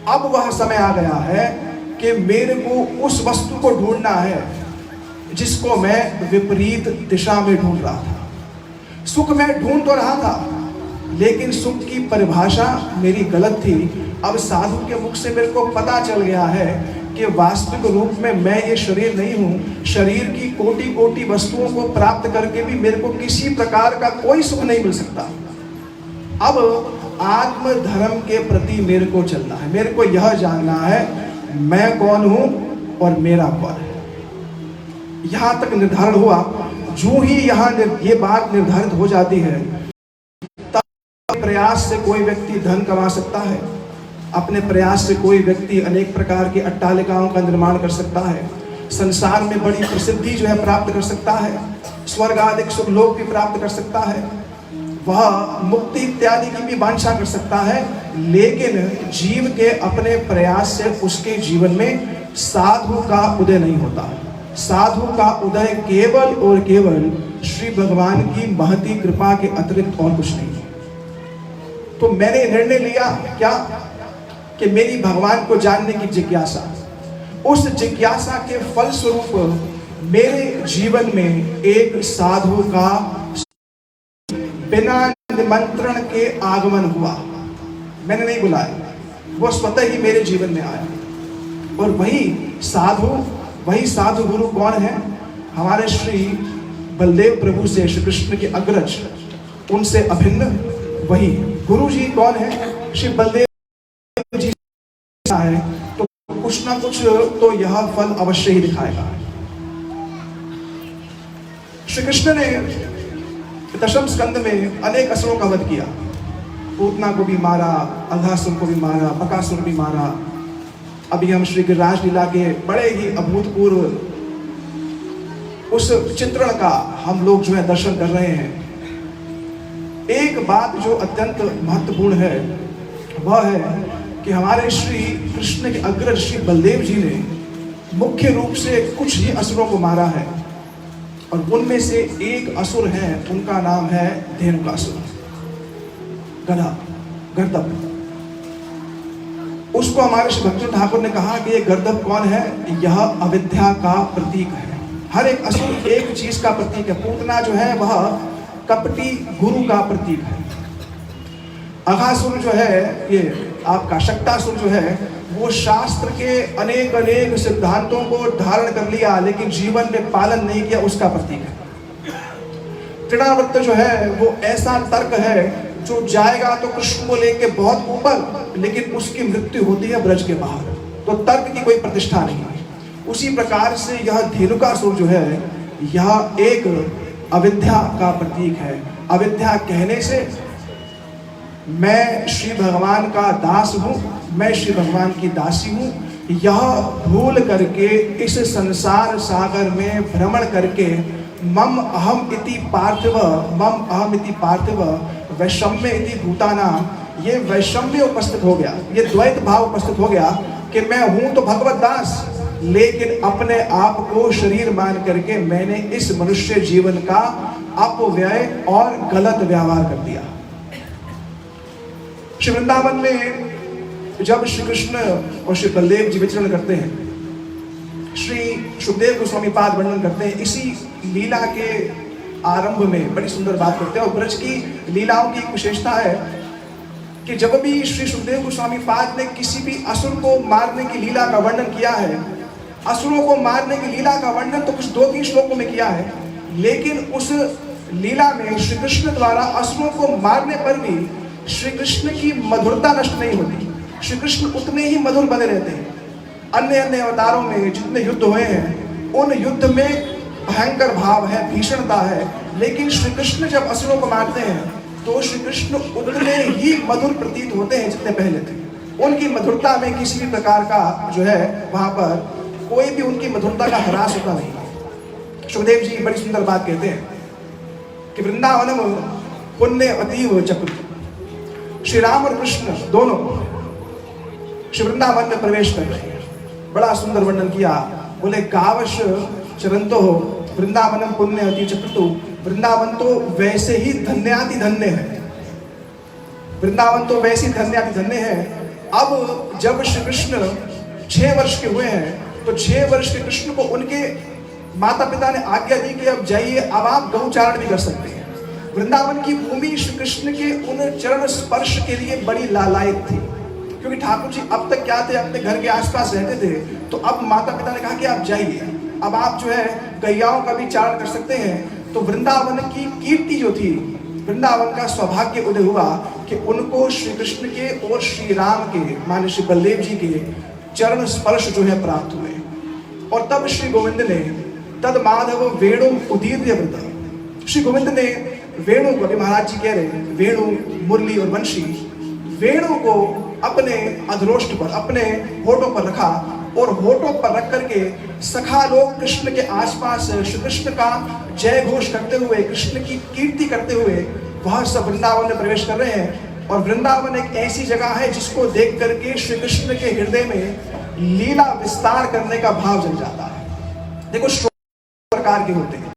D: अब वह समय आ गया है कि मेरे को उस वस्तु को ढूंढना है जिसको मैं विपरीत दिशा में ढूंढ रहा था। सुख मैं ढूंढ तो रहा था, लेकिन सुख की परिभाषा मेरी गलत थी। अब साधु के मुख से मेरे को पता चल गया है कि वास्तविक रूप में मैं ये शरीर नहीं हूँ। शरीर की कोटि कोटि वस्तुओं को प्राप्त करके भी मेरे को किसी प्रकार का कोई सुख नहीं मिल सकता। अब आत्म धर्म के प्रति मेरे को चलना है। मेरे को यह जानना है मैं कौन हूँ और मेरा कौन है। यहाँ तक निर्धारण हुआ। जो ही यहाँ ये बात निर्धारित हो जाती है, तब प्रयास से कोई व्यक्ति धन कमा सकता है। अपने प्रयास से कोई व्यक्ति अनेक प्रकार की अट्टालिकाओं का निर्माण कर सकता है। संसार में बड़ी प्रसिद्धि जो है प्राप्त कर सकता है। स्वर्ग आदि सुख लोक भी प्राप्त कर सकता है। वह मुक्ति इत्यादि की भी वांछा कर सकता है। लेकिन जीव के अपने प्रयास से उसके जीवन में साधु का उदय नहीं होता। साधु का उदय केवल और केवल श्री भगवान की महती कृपा के अतिरिक्त और कुछ नहीं है। तो मैंने निर्णय लिया क्या कि मेरी भगवान को जानने की जिज्ञासा, उस जिज्ञासा के फल स्वरूप मेरे जीवन में एक साधु का बिना निमंत्रण के आगमन हुआ। मैंने नहीं बुलाया, वो स्वतः ही मेरे जीवन में आया। और वही साधु गुरु कौन है? हमारे श्री बलदेव प्रभु से श्री कृष्ण के अग्रज, उनसे अभिन्न वही गुरु जी कौन है? श्री बलदेव जी है। तो कुछ ना कुछ तो यह फल अवश्य ही दिखाएगा। श्री कृष्ण ने दशम स्कंद में अनेक असुरों का वध किया। पूतना को भी मारा, अंधासुर को भी मारा, बकासुर भी मारा। अभी हम श्री गिरिराज लीला के बड़े ही अभूतपूर्व उस चित्रण का हम लोग जो है दर्शन कर रहे हैं। एक बात जो अत्यंत महत्वपूर्ण है वह है कि हमारे श्री कृष्ण के अग्रज श्री बलदेव जी ने मुख्य रूप से कुछ ही असुरों को मारा है। और उनमें से एक असुर है, उनका नाम है धेनुकासुर, गधा, गर्दभ। उसको हमारे श्री भक्ति ठाकुर ने कहा कि ये गर्दभ कौन है? यह अविद्या का प्रतीक है। हर एक असुर एक चीज का प्रतीक है। पूतना जो है वह कपटी गुरु का प्रतीक है। अघासुर जो है, ये आपका शक्तासुर जो है, वो शास्त्र के अनेक अनेक सिद्धांतों को धारण कर लिया लेकिन जीवन में पालन नहीं किया, उसका प्रतीक है। तृणावर्त जो है वो ऐसा तर्क है जो जाएगा तो कृष्ण को लेके बहुत ऊपर, लेकिन उसकी मृत्यु होती है ब्रज के बाहर। तो तर्क की कोई प्रतिष्ठा नहीं। उसी प्रकार से यह धेनुकासुर जो है, यह एक अविद्या का प्रतीक है। अविद्या कहने से मैं श्री भगवान का दास हूँ, मैं श्री भगवान की दासी हूँ, यह भूल करके इस संसार सागर में भ्रमण करके मम अहम इति पार्थिव वैषम्य इति भूतानाम, ये वैषम्य उपस्थित हो गया, ये द्वैत भाव उपस्थित हो गया कि मैं हूँ तो भगवत दास, लेकिन अपने आप को शरीर मान करके मैंने इस मनुष्य जीवन का अपव्यय और गलत व्यवहार कर दिया। श्री वृंदावन में जब श्री कृष्ण और श्री बलदेव जी विचरण करते हैं, श्री सुखदेव गोस्वामी पाद वर्णन करते हैं। इसी लीला के आरंभ में बड़ी सुंदर बात करते हैं। और ब्रज की लीलाओं की एक विशेषता है कि जब भी श्री सुखदेव गोस्वामी पाद ने किसी भी असुर को मारने की लीला का वर्णन किया है, असुरों को मारने की लीला का वर्णन तो कुछ 2-3 श्लोकों में किया है, लेकिन उस लीला में श्री कृष्ण द्वारा असुरों को मारने पर भी श्री कृष्ण की मधुरता नष्ट नहीं होती। श्री कृष्ण उतने ही मधुर बने रहते हैं। अन्य अन्य अवतारों में जितने युद्ध हुए हैं, उन युद्ध में भयंकर भाव है, भीषणता है, लेकिन श्री कृष्ण जब असुरों को मारते हैं तो श्री कृष्ण उतने ही मधुर प्रतीत होते हैं जितने पहले थे। उनकी मधुरता में किसी भी प्रकार का जो है वहां पर कोई भी उनकी मधुरता का ह्रास होता नहीं। सुखदेव जी बड़ी सुंदर बात कहते हैं कि वृंदावनम पुण्य अतीव चक्र। श्री राम और कृष्ण दोनों श्री वृंदावन में प्रवेश कर रहे हैं। बड़ा सुंदर वर्णन किया। बोले गावश चरंतो हो वृंदावनम पुण्य अति चक्रतु। वृंदावन तो वैसे ही धन्याति धन्य है। वृंदावन तो वैसे ही धन्याति धन्य है अब जब श्री कृष्ण 6 वर्ष के हुए हैं तो 6 वर्ष के कृष्ण को उनके माता पिता ने आज्ञा दी कि अब जाइए, अब आप गौचारण भी कर सकते हैं। वृंदावन की भूमि श्री कृष्ण के उन चरण स्पर्श के लिए बड़ी लालायित थी, क्योंकि ठाकुर जी अब तक क्या थे, अपने घर के आसपास रहते थे। तो अब माता पिता ने कहा कि आप जाइए, अब आप जो है गैयाओं का भी चारण कर सकते हैं। तो वृंदावन की कीर्ति जो थी, वृंदावन का सौभाग्य उदय हुआ कि उनको श्री कृष्ण के और श्री राम के माने श्री बलदेव जी के चरण स्पर्श जो है प्राप्त हुए। और तब श्री गोविंद ने तद माधव वेणु उदीर्य वृत, श्री गोविंद ने वेणु को, अभी महाराज जी कह रहे हैं वेणु, मुरली और वंशी, वेणु को अपने अधरोष्ट पर, अपने होठों पर रखा और होठों पर रख करके सखा लोग कृष्ण के आसपास श्री कृष्ण का जय घोष करते हुए, कृष्ण की कीर्ति करते हुए वह सब वृंदावन में प्रवेश कर रहे हैं। और वृंदावन एक ऐसी जगह है जिसको देख करके श्री कृष्ण के हृदय में लीला विस्तार करने का भाव जग जाता है। देखो श्रोता प्रकार के होते हैं,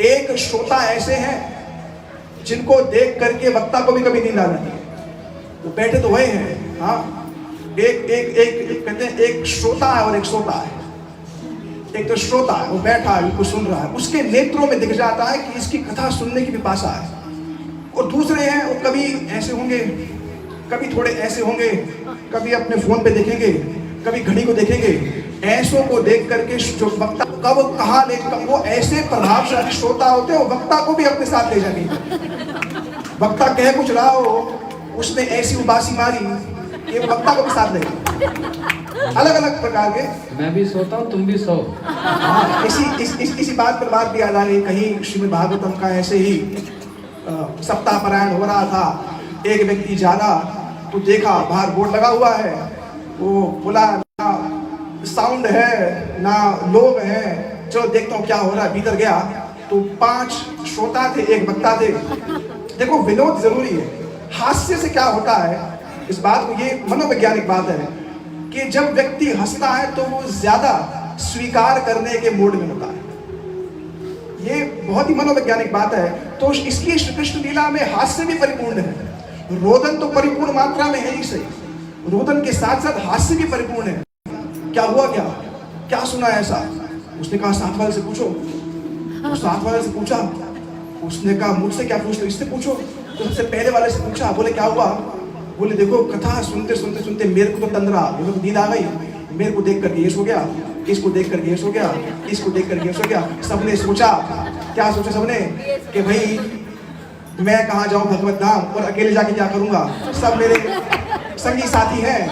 D: एक श्रोता ऐसे हैं जिनको देख करके वक्ता को भी कभी नींद आ जाती है, वो बैठे तो वही हैं। हाँ, एक कहते हैं एक श्रोता है और एक श्रोता है। एक तो श्रोता है, वो बैठा है, उनको सुन रहा है, उसके नेत्रों में दिख जाता है कि इसकी कथा सुनने की पिपासा है। और दूसरे हैं, वो कभी ऐसे होंगे, कभी थोड़े ऐसे होंगे, कभी अपने फोन पे देखेंगे, कभी घड़ी को देखेंगे। ऐसों को देख करके जो वक्ता कब कहाँ ले, वो ऐसे प्रभावशाली श्रोता होते हैं, वो वक्ता को भी अपने साथ ले जाएंगे। वक्ता कह कुछ रहा हो, उसने ऐसी उबासी मारी, ये वक्ता को भी साथ लेगा। अलग अलग प्रकार के।
C: मैं भी सोता हूँ, तुम भी सो।
D: हाँ, इसी बात पर बात भी याद आ रही। कहीं श्रीमद् भागवतम का ऐसे ही सप्ताह पारायण हो रहा था। एक व्यक्ति जा रहा तो देखा बाहर बोर्ड लगा हुआ है, वो बोला ना साउंड है ना लोग हैं, चलो देखता हूँ क्या हो रहा है। भीतर गया तो 5 श्रोता थे, एक वक्ता थे। देखो विनोद जरूरी है, हास्य से क्या होता है इस बात को, ये मनोवैज्ञानिक बात है कि जब व्यक्ति हंसता है तो वो ज्यादा स्वीकार करने के मूड में होता है। ये बहुत ही मनोवैज्ञानिक बात है। तो इसलिए श्री कृष्ण लीला में हास्य भी परिपूर्ण है, रोदन तो परिपूर्ण मात्रा में है ही सही, रोदन के साथ साथ हास्य भी परिपूर्ण है। क्या हुआ, क्या सुना ऐसा? उसने कहा साथ वाले से पूछो। साथ वाले से पूछा, उसने कहा मुझसे क्या पूछ लो, इससे पूछो। तो सबसे पहले वाले से पूछा, बोले क्या हुआ? बोले देखो कथा सुनते सुनते सुनते मेरे को तो तंद्रा, मेरे को नींद आ गई, मेरे को देख करके ये सो गया, इसको देख करके ये सो गया, इसको देख करके ये सो गया। सबने सोचा, क्या सोचा सबने कि भाई मैं कहाँ जाऊँ भगवत धाम और अकेले जाके क्या करूँगा, सब मेरे संगी साथी हैं,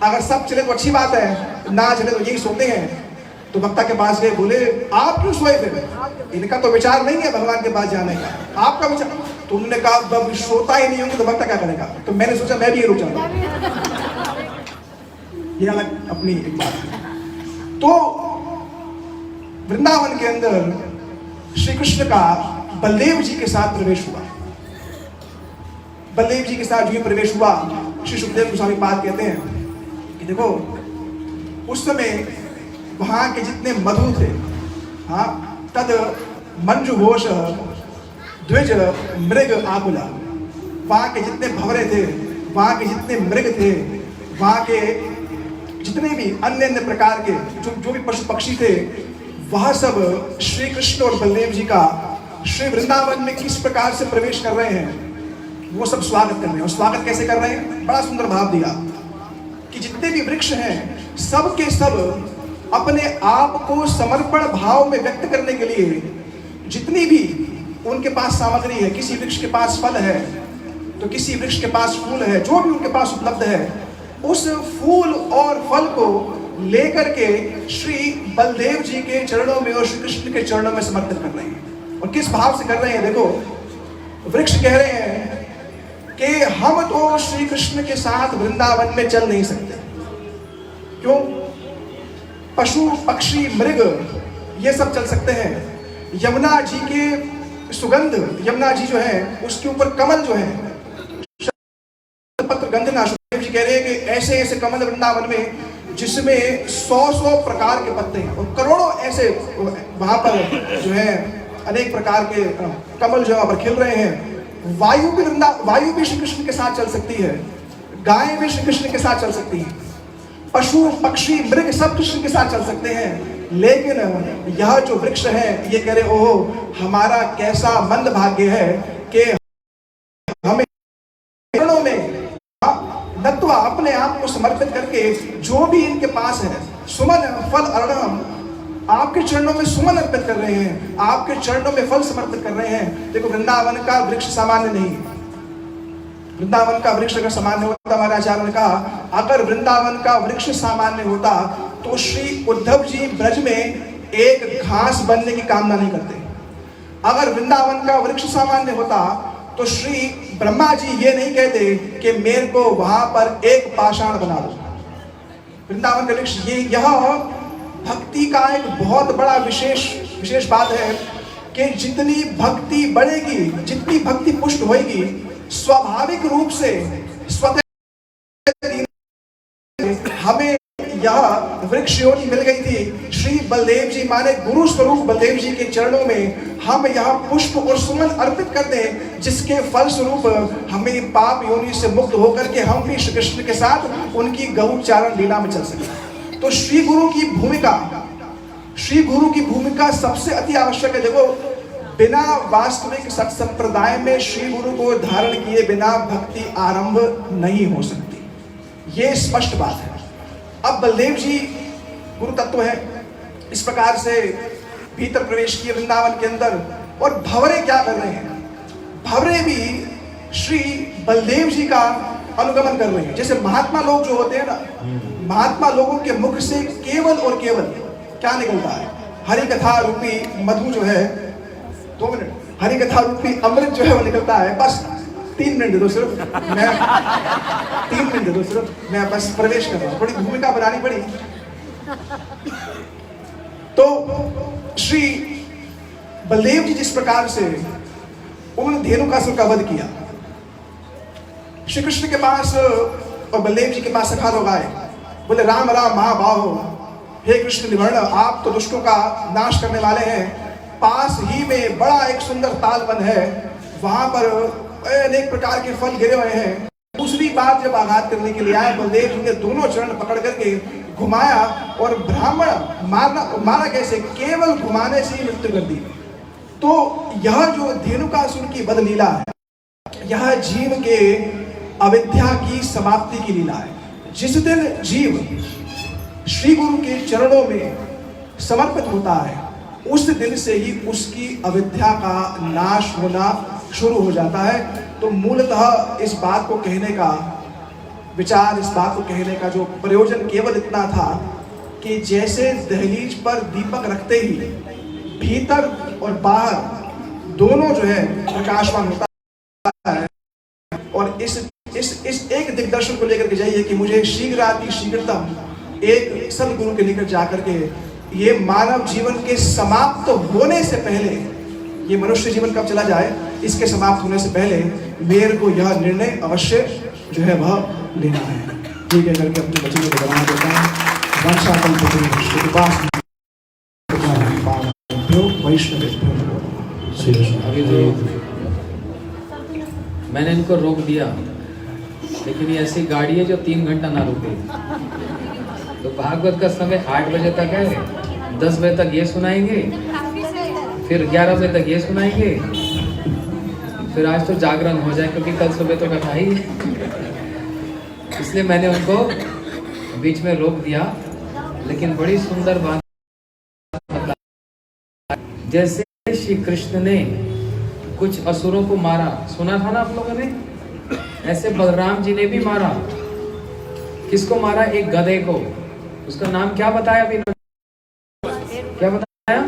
D: अगर सब चले तो अच्छी बात है, ना चले तो यही सोते हैं। तो वक्ता के पास गए, बोले आप क्यों सोए थे? इनका तो विचार नहीं है भगवान के पास जाने का, आपका विचार। तो उन्होंने कहा जब श्रोता ही नहीं होंगे तो वक्ता क्या करेगा? तो मैंने सोचा मैं भी ये रुक जाऊंगा। ये अलग अपनी एक बात है। तो वृंदावन के अंदर श्री कृष्ण का बलदेव जी के साथ प्रवेश हुआ। बलदेव जी के साथ जो प्रवेश हुआ, श्री सुखदेव गोस्वामी पाद कहते हैं कि देखो उस समय वहां के जितने मधु थे, हाँ, तद मंजुघोष द्विज मृग आकुला, वहां के जितने भंवरे थे, वहां के जितने मृग थे, वहां के जितने भी अन्य अन्य प्रकार के जो भी पशु पक्षी थे, वह सब श्री कृष्ण और बलदेव जी का श्री वृंदावन में किस प्रकार से प्रवेश कर रहे हैं, वो सब स्वागत कर रहे हैं। और स्वागत कैसे कर रहे हैं? बड़ा सुंदर भाव दिया कि जितने भी वृक्ष हैं सब के सब अपने आप को समर्पण भाव में व्यक्त करने के लिए जितनी भी उनके पास सामग्री है, किसी वृक्ष के पास फल है तो किसी वृक्ष के पास फूल है, जो भी उनके पास उपलब्ध है, उस फूल और फल को लेकर के श्री बलदेव जी के चरणों में और श्री कृष्ण के चरणों में समर्पित कर रहे हैं। और किस भाव से कर रहे हैं? देखो वृक्ष कह रहे हैं कि हम तो श्री कृष्ण के साथ वृंदावन में चल नहीं सकते। क्यों? पशु पक्षी मृग ये सब चल सकते हैं, यमुना जी के सुगंध, यमुना जी जो है उसके ऊपर कमल जो है पत्र गंधना, सुखदेव जी कह रहे हैं कि ऐसे ऐसे कमल वृंदावन में जिसमें 100 प्रकार के पत्ते हैं और करोड़ों ऐसे वहां पर जो है अनेक प्रकार के कमल जो वहां पर खिल रहे हैं। वायु भी श्री कृष्ण के साथ चल सकती है, गायें भी श्री कृष्ण के साथ चल सकती हैं, पशु पक्षी मृग सब कृष्ण के साथ चल सकते हैं, लेकिन यह जो वृक्ष है ये कह रहे ओह हमारा कैसा मंद भाग्य है कि हमें चरणों में नत्वा अपने आप को समर्पित करके जो भी इनके पास है सुमन फल अर्णम, आपके चरणों में सुमन अर्पित कर रहे हैं, आपके चरणों में फल समर्पित कर रहे हैं। देखो वृंदावन का वृक्ष सामान्य नहीं है, वृंदावन का वृक्ष अगर सामान्य होता, हमारे आचार्य ने कहा अगर वृंदावन का वृक्ष सामान्य होता तो श्री उद्धव जी ब्रज में एक घास बनने की कामना नहीं करते। अगर वृंदावन का वृक्ष सामान्य होता तो श्री ब्रह्मा जी ये नहीं कहते कि मेरे को वहां पर एक पाषाण बना दो। वृंदावन का वृक्ष यह भक्ति का एक बहुत बड़ा विशेष बात है कि जितनी भक्ति बढ़ेगी, जितनी भक्ति पुष्ट होगी, स्वाभाविक रूप से स्वतः हमें यह वृक्ष योनि मिल गई थी। श्री बलदेव जी माने गुरु स्वरूप बलदेव जी के चरणों में हम यह पुष्प और सुमन अर्पित कर दें, जिसके फल स्वरूप हमें पाप योनि से मुक्त होकर के हम भी श्री कृष्ण के साथ उनकी गौचारण लीला में चल सके। तो श्री गुरु की भूमिका सबसे अति आवश्यक है। देखो बिना वास्तविक सत संप्रदाय में श्री गुरु को धारण किए बिना भक्ति आरंभ नहीं हो सकती, ये स्पष्ट बात है। अब बलदेव जी गुरु तत्व है, इस प्रकार से भीतर प्रवेश किए वृंदावन के अंदर, और भंवरे क्या कर रहे हैं? भंवरे भी श्री बलदेव जी का अनुगमन कर रहे हैं। जैसे महात्मा लोग जो होते हैं ना, महात्मा लोगों के मुख से केवल और केवल क्या निकलता है? हरि कथा रूपी मधु जो है, 2 मिनट, हरि कथा रूपी अमृत जो है वो निकलता है। बस 3 मिनट दे दो सिर्फ, मैं 3 मिनट दे दो सिर्फ, मैं बस प्रवेश कर रहा हूँ, थोड़ी भूमिका बनानी पड़ी। तो श्री बलदेव जी जिस प्रकार से उन्होंने धेनुकासुर का वध किया, श्री कृष्ण के पास और बलदेव जी के पास सखा लोग आए, बोले राम राम महाबाहो, हे कृष्ण निवर्ण, आप तो दुष्टों का नाश करने वाले हैं। पास ही में बड़ा एक सुंदर तालवन है, वहां पर अनेक प्रकार के फल गिरे हुए हैं। दूसरी बार जब आघात करने के लिए आए, बलदेव जी ने दोनों चरण पकड़ करके घुमाया और ब्राह्मण मारा कैसे? केवल घुमाने से ही मृत्यु कर दी। तो यह जो धेनुकासुर की वध लीला है, यह जीव के अविद्या की समाप्ति की लीला है। जिस दिन जीव श्री गुरु के चरणों में समर्पित होता है, उस दिन से ही उसकी अविद्या का नाश होना शुरू हो जाता है। तो मूलतः इस बात को कहने का विचार, इस बात को कहने का जो प्रयोजन केवल इतना था कि जैसे दहलीज पर दीपक रखते ही भीतर और बाहर दोनों जो है प्रकाशवान होता है, और इस एक दिग्दर्शन को लेकर के जाइए कि मुझे शीघ्राति शीघ्रतम एक सदगुरु के निकट जाकर के ये मानव जीवन के समाप्त होने से पहले, ये मनुष्य जीवन कब चला जाए, इसके समाप्त होने से पहले मेरे को यह निर्णय अवश्य जो है वह लेना है। ठीक है, करके अपने बच्चे को बना देता है।
C: अभी तो मैंने इनको रोक दिया, लेकिन ये ऐसी गाड़ी है जो 3 घंटा ना रुके। तो भागवत का समय 8 बजे तक है, 10 बजे तक ये सुनाएंगे, फिर 11 बजे तक ये सुनाएंगे, फिर आज तो जागरण हो जाए क्योंकि कल सुबह तो कथा ही है। इसलिए मैंने उनको बीच में रोक दिया। लेकिन बड़ी सुंदर बात, जैसे श्री कृष्ण ने कुछ असुरों को मारा, सुना था ना आप लोगों ने, ऐसे बलराम जी ने भी मारा। किसको मारा? एक गधे को। उसका नाम क्या बताया अभी? क्या बताया?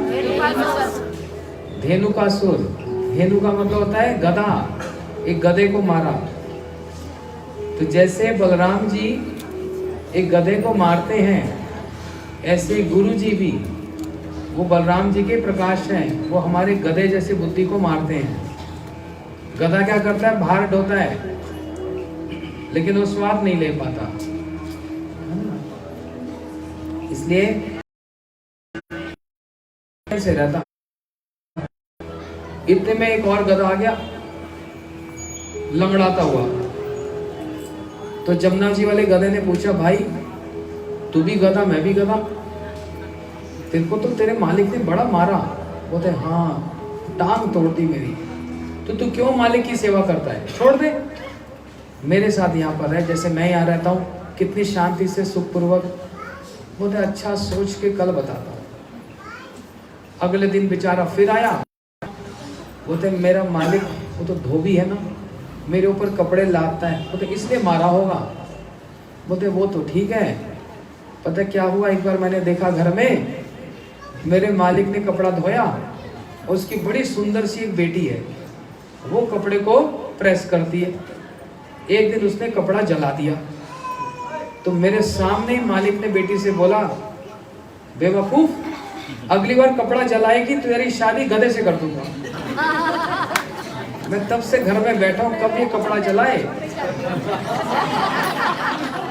C: धेनुकासुर। धेनु का मतलब होता है गधा। एक गधे को मारा। तो जैसे बलराम जी एक गधे को मारते हैं, ऐसे गुरु जी भी, वो बलराम जी के प्रकाश हैं, वो हमारे गधे जैसे बुद्धि को मारते हैं। गधा क्या करता है? भार ढोता है, लेकिन वो स्वाद नहीं ले पाता। इसलिए से रहता। इतने में एक और गधा आ गया लंगड़ाता हुआ। तो जमुना जी वाले गधे ने पूछा, भाई तू भी गधा मैं भी गधा, तेरे को तो तेरे मालिक ने बड़ा मारा। बोलते हाँ, टांग तोड़ दी मेरी। तो तू क्यों मालिक की सेवा करता है? छोड़ दे, मेरे साथ यहाँ पर है, जैसे मैं यहाँ रहता हूँ, कितनी शांति से सुखपूर्वक। बोलते अच्छा, सोच के कल बताता हूँ। अगले दिन बेचारा फिर आया। बोलते मेरा मालिक वो तो धोबी है ना, मेरे ऊपर कपड़े लादता है, बोलते इसलिए मारा होगा। बोलते वो तो ठीक है, पता क्या हुआ, एक बार मैंने देखा घर में मेरे मालिक ने कपड़ा धोया, उसकी बड़ी सुंदर सी एक बेटी है, वो कपड़े को प्रेस करती है। एक दिन उसने कपड़ा जला दिया, तो मेरे सामने ही मालिक ने बेटी से बोला, बेवकूफ, अगली बार कपड़ा जलाएगी तो तेरी शादी गधे से कर दूंगा। मैं तब से घर में बैठा हूँ, कब ये कपड़ा जलाए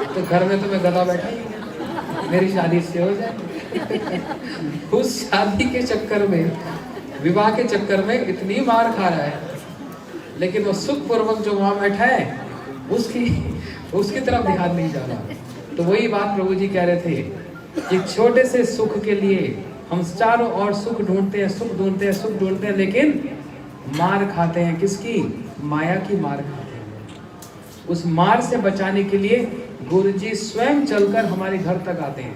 C: तो घर में तो मैं गधा बैठा ही, मेरी शादी इससे हो जाए। उस शादी के चक्कर में, विवाह के चक्कर में इतनी मार खा रहा है, लेकिन वो सुख पूर्वक जो वहां बैठा है उसकी तरफ ध्यान नहीं जा रहा। तो वही बात प्रभु जी कह रहे थे कि छोटे से सुख के लिए हम चारों ओर सुख ढूंढते हैं, सुख ढूंढते हैं, सुख ढूंढते हैं, लेकिन मार खाते हैं। किसकी? माया की मार खाते हैं। उस मार से बचाने के लिए गुरु जी स्वयं चलकर हमारे घर तक आते हैं,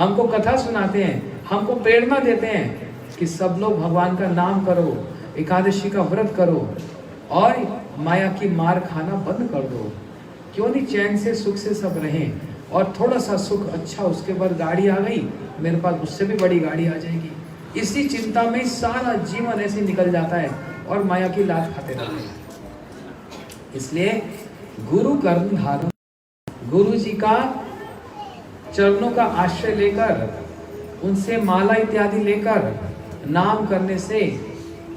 C: हमको कथा सुनाते हैं, हमको प्रेरणा देते हैं कि सब लोग भगवान का नाम करो, एकादशी का व्रत करो और माया की मार खाना बंद कर दो। क्यों नहीं चैन से सुख से सब रहें, और थोड़ा सा सुख अच्छा, उसके बाद गाड़ी आ गई मेरे पास, उससे भी बड़ी गाड़ी आ जाएगी। इसी चिंता में सारा जीवन ऐसे निकल जाता है और माया की लात खाते रहते हैं। इसलिए गुरु कर्म धारण, गुरु जी का चरणों का आश्रय लेकर, उनसे माला इत्यादि लेकर नाम करने से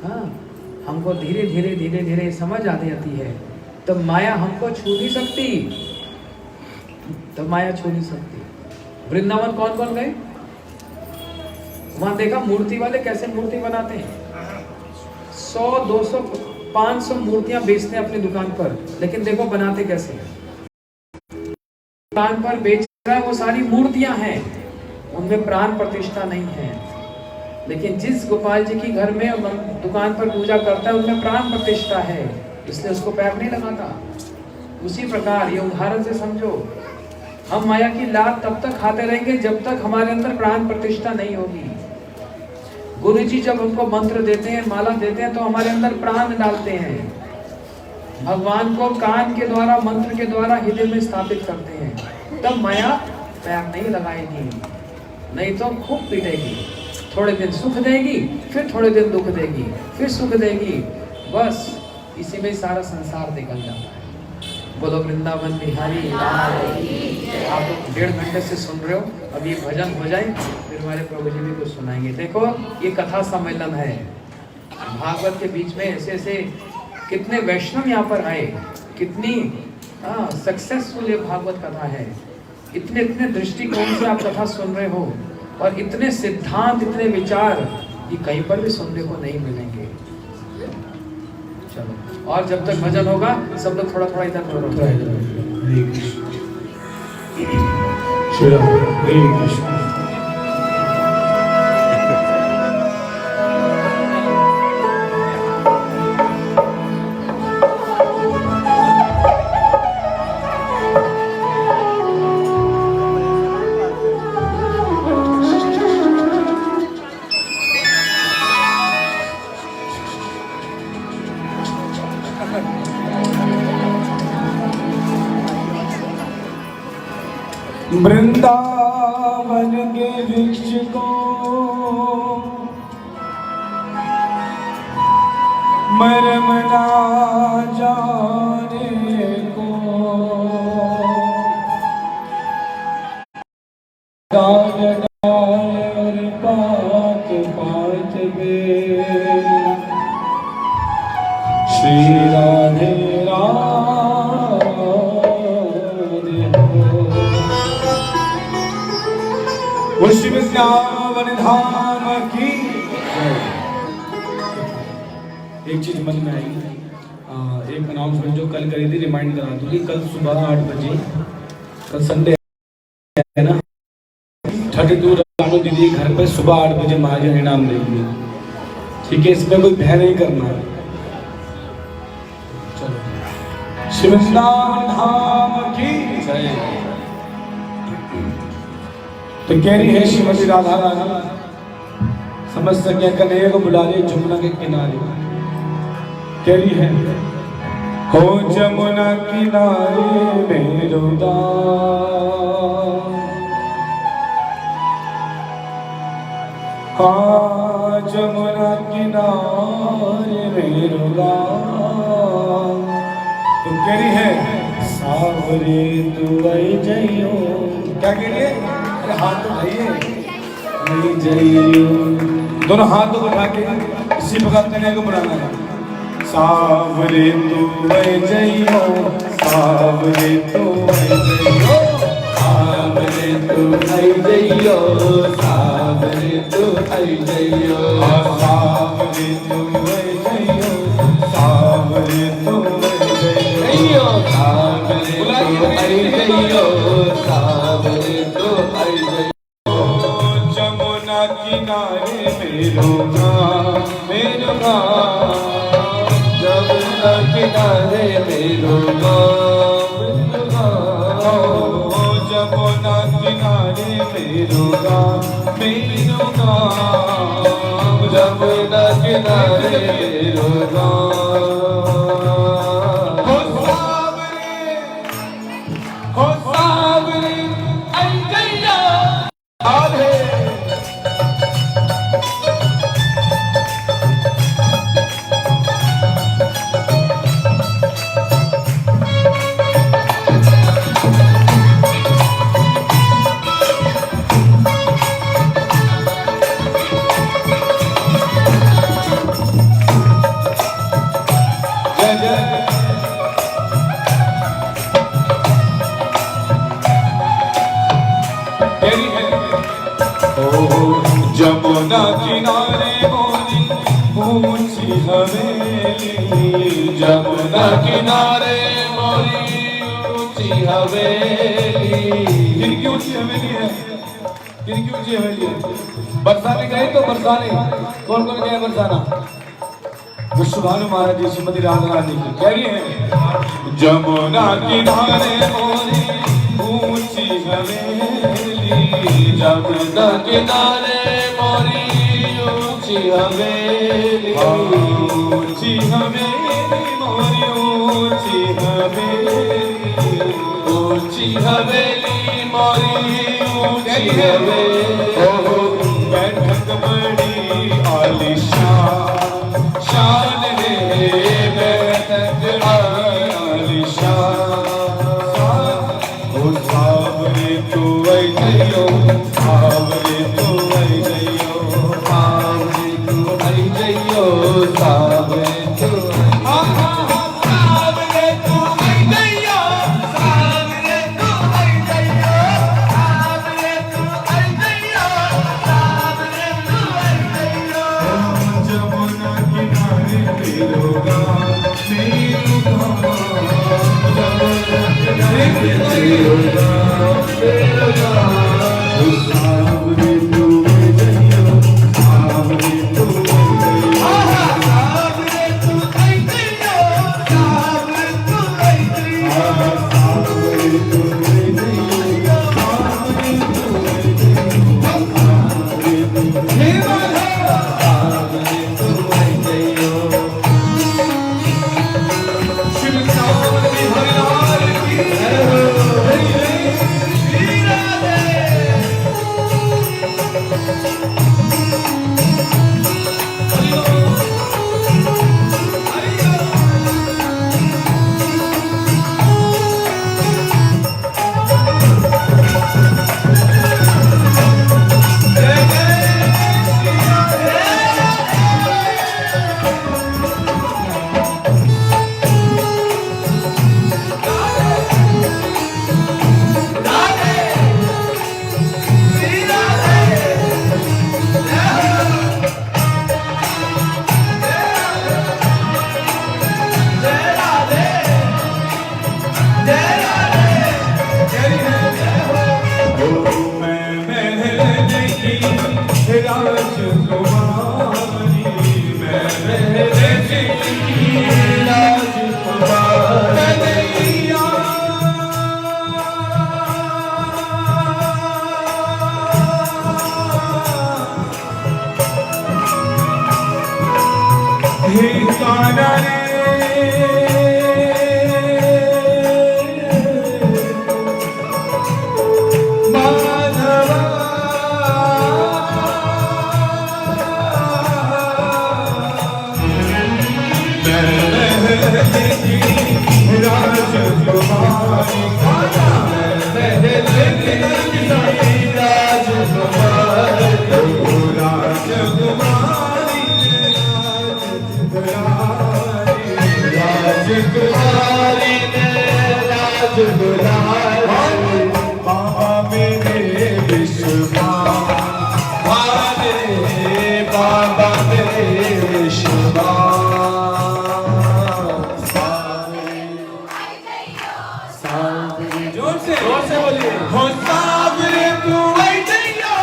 C: हमको धीरे धीरे धीरे धीरे समझ आ जाती है। तब माया हमको छू नहीं सकती, तब माया छू नहीं सकती। वृंदावन कौन कौन गए? वहां देखा मूर्ति वाले कैसे मूर्ति बनाते हैं, 100, 200, 500 मूर्तियां बेचते हैं अपनी दुकान पर, लेकिन देखो बनाते कैसे हैं। दुकान पर बेच रहा है वो सारी मूर्तियां हैं, उनमें प्राण प्रतिष्ठा नहीं है। लेकिन जिस गोपाल जी की घर में दुकान पर पूजा करता है उनमें प्राण प्रतिष्ठा है, इसलिए उसको पैर नहीं लगाता। उसी प्रकार ये उदाहरण से समझो, हम माया की लात तब तक खाते रहेंगे जब तक हमारे अंदर प्राण प्रतिष्ठा नहीं होगी। गुरु जी जब हमको मंत्र देते हैं, माला देते हैं, तो हमारे अंदर प्राण डालते हैं, भगवान को कान के द्वारा, मंत्र के द्वारा हृदय में स्थापित करते हैं, तब माया पैर नहीं लगाएगी, नहीं तो खूब पीटेगी। थोड़े दिन सुख देगी, फिर थोड़े दिन दुख देगी, फिर सुख देगी, बस इसी में सारा संसार निकल जाता है। बोलो वृंदावन बिहारी। आप लोग 1.5 घंटे से सुन रहे हो, अब ये भजन हो जाए फिर हमारे प्रभु जी भी कुछ सुनाएंगे। देखो ये कथा सम्मेलन है, भागवत के बीच में ऐसे ऐसे कितने वैष्णव यहाँ पर आए, कितनी सक्सेसफुल ये भागवत कथा है। इतने इतने दृष्टिकोण से आप कथा सुन रहे हो, और इतने सिद्धांत, इतने विचार ये कहीं पर भी सुनने को नहीं मिलेंगे। चलो, और जब तक भजन होगा सब लोग थोड़ा थोड़ा इधर
B: हरे कृष्ण।
E: वृंदावन के वृक्ष को मरम ना जाने को, डाल डाल और पात पात में श्री राधे श्री वृंदावन धाम की। एक चीज मन में आई, एक अनाउंसमेंट जो कल करी थी रिमाइंड करा दूँ कि कल सुबह 8 बजे, कल संडे है ना, 32 रानू दीदी के घर पे सुबह 8 बजे महाजन इनाम देंगे। ठीक है, इसमें कोई भय नहीं करना। चलो, शिवनाम धाम की जय। तो कह रही है श्रीमती राधा रानी समझ सके कन्हैया को बुला रही जमुना के किनारे। कह रही है हो जमुना किनारे मेरो दाम, हाँ जमुना किनारे मेरो दाम। तो कह रही है सावरे तू आई जइयो। क्या कह रही है? अरे हाथ उठाइए, आई जइयो, दोनों हाथों को उठा के इसी प्रकार कन्हैया को बुलाना है। सावरे तू आई जइयो, सावरे तू आई जइयो,
A: सावरे तू आई जइयो, सावरे तू आई जइयो,
E: सावरे तू आई जइयो, सावरे तू आई जइयो,
A: सावरे तू आई जइयो, सावरे तू आई जइयो।
E: जमुना किनारे मेरो गाँव, मेरो गाँव,
A: जमुना किनारे मेरो गाँव, मेरो गाँव,
E: जमुना किनारे मेरो गाँव, मेरो गाँव,
A: जमुना किनारे मेरो गाँव।
E: हो सावरे, हो सावरे आई जइयो, आधे जमुना किनारे मोरी ऊंची हवेली,
A: जमुना किनारे मोरी ऊंची हवेली।
E: किनकी ऊंची हवेली है? किनकी ऊंची हवेली है? बरसाने गए तो बरसाने, कौन कौन गए बरसाना? विश्वभानु महाराज जी, श्रीमती राधा रानी की कह रही है जमुना किनारे मोरी ऊंची हवेली,
A: जमुना किनारे मोरी ऊंची हवेली,
E: ऊंची हवेली मोरी ऊंची हवेली,
A: ऊंची हवेली मोरी ऊंची हवेली।
E: बैठक बड़ी आलिशान, शान रे बैठक आलिशान, ओ सावरे तू आई जइयो, सावरे तू आई जइयो,
A: सावरे तू आई जइयो, सावरे तू
E: सावरे तू आई जइयो, सावरे तू आई जइयो, सावरे तू आई जइयो, सावरे तू आई जइयो। जमुना किनारे मेरो गाँव, मेरो गाँव, जमुना किनारे मेरो गाँव, मेरो गाँव, सावरे तू आई जइयो, सावरे तू आई जइयो, सावरे तू आई जइयो, सावरे तू आई जइयो, सावरे तू आई जइयो, सावरे तू आई जइयो, सावरे तू हे राधा, सावरे तू आई जइयो। शिव सावरे हरिलाल की जय हो, श्री राधे। हे काना रे माधवा राजकुमारी
A: राजकुमारी ने राजकुमारी
E: बाबा मेरे विश्वनाथ
A: बाबा मेरे
E: जोर से बोलिए हो सावरे तू आई दैया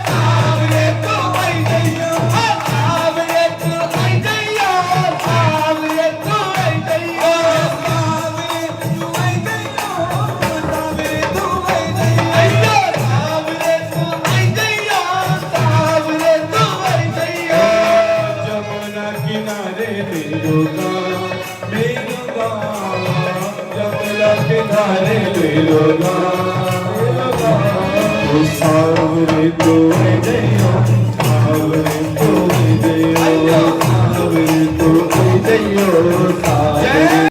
E: सावरे तू आई दैया सावरे तू आई दैया सावरे तू आई दैया सावरे तू आई दैया सावरे तू आई दैया सावरे तू आई दैया सावरे तू आई दैया जमुना किनारे तेरो जमुना किनारे तेरो सावरे तो जयो सावरे तो जयो सावरे तो जयो सावरे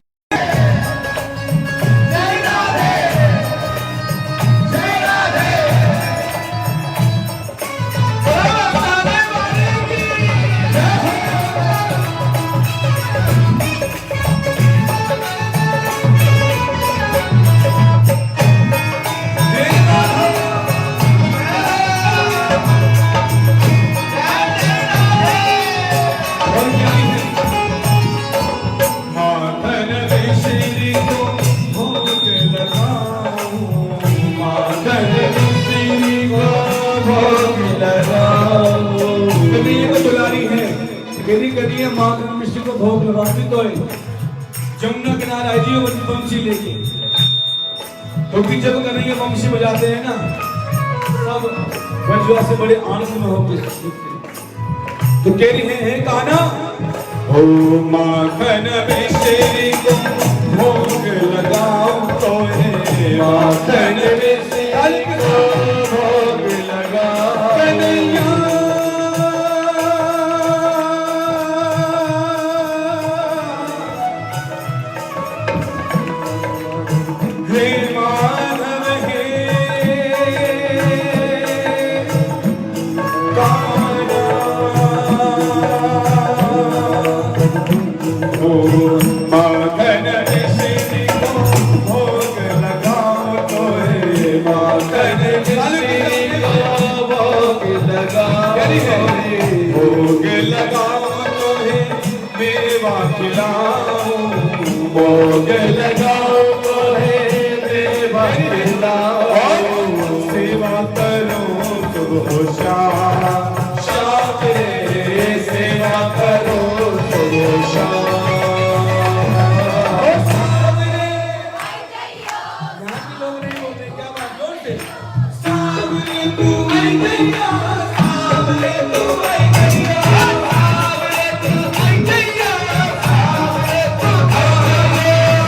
E: कभी माँ मिश्री को भोग लगाती तो जमुना किनारा आई जी बंशी लेके तो भी जब करेंगे बंशी बजाते हैं ना सब बंजुआ से बड़े आनंद में होते तो कह रही है काना ओ माखन मिश्री को भोग लगाओ तो माखन मिश्री को भोग लगाओ कन्हैया हे माधव हे काना ओ माखन मिश्री को भोग लगाओ तो माखन मिश्री को भोग लगाओ भोग लगाओ तो मेवा खिलाओ भोग लगाओ सेवा करो तुम होशियार शाह रे सेवा करो तुम होशियार सावरे यहाँ के लोग नहीं बोलते क्या बात जोर से सावरे तू आई दैया सावरे तू आई दैया सावरे तू आई दैया सावरे तू आई दैया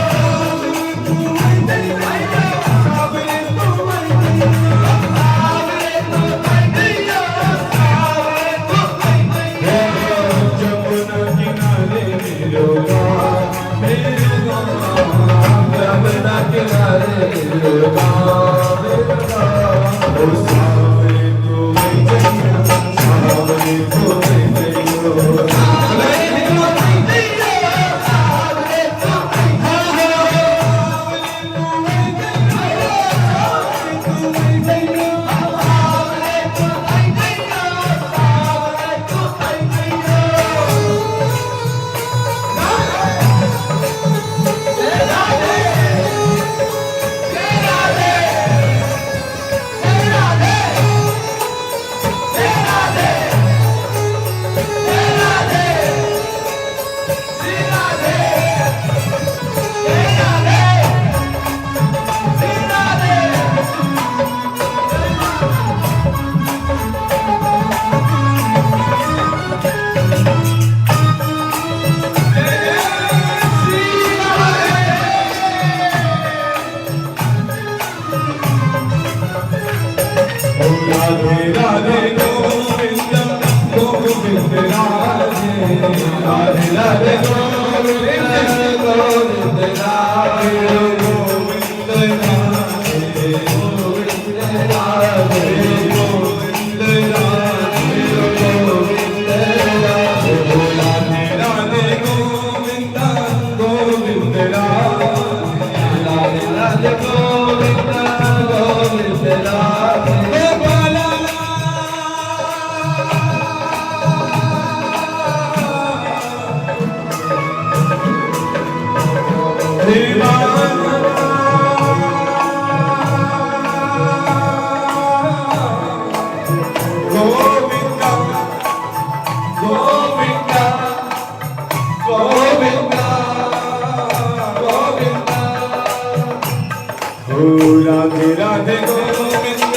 E: राधे राधे गोविंद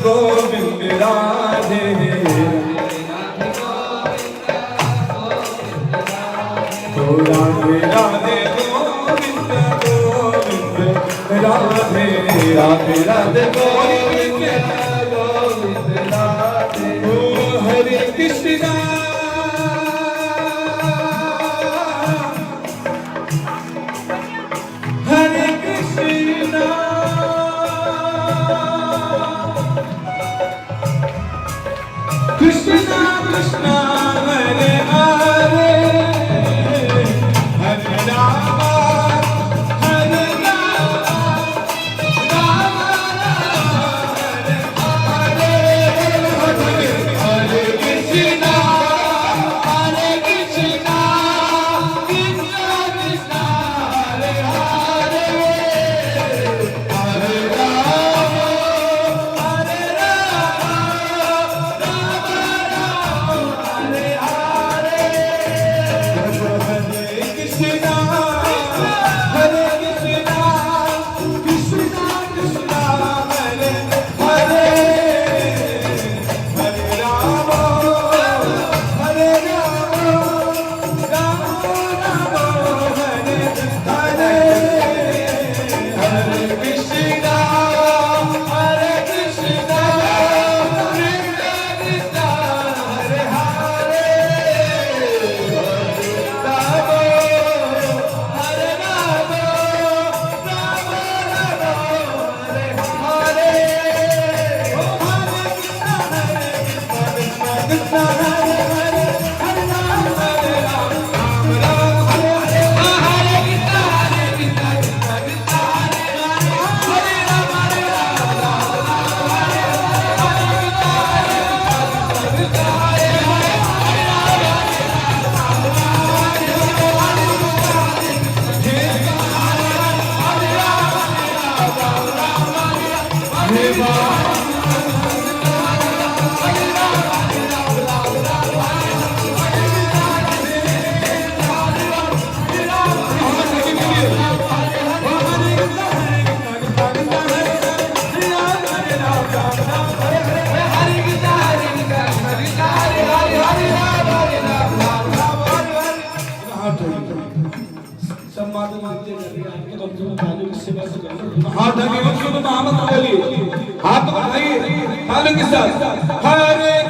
E: गोविंद राधे राधे राधे गोविंद गोविंद राधे राधे राधे गोविंद गोविंद राधे हरे कृष्णा हरे कृष्णा कृष्णा कृष्णा हरे हरे हरे राम हरे राम राम राम हरे हरे हरे कृष्णा हरे कृष्णा कृष्णा कृष्णा हरे हरे हरे राम हरे हाथ आगे शुद्ध मोहम्मद बोलिए हाथ बढ़ाइए तालियों के साथ हरे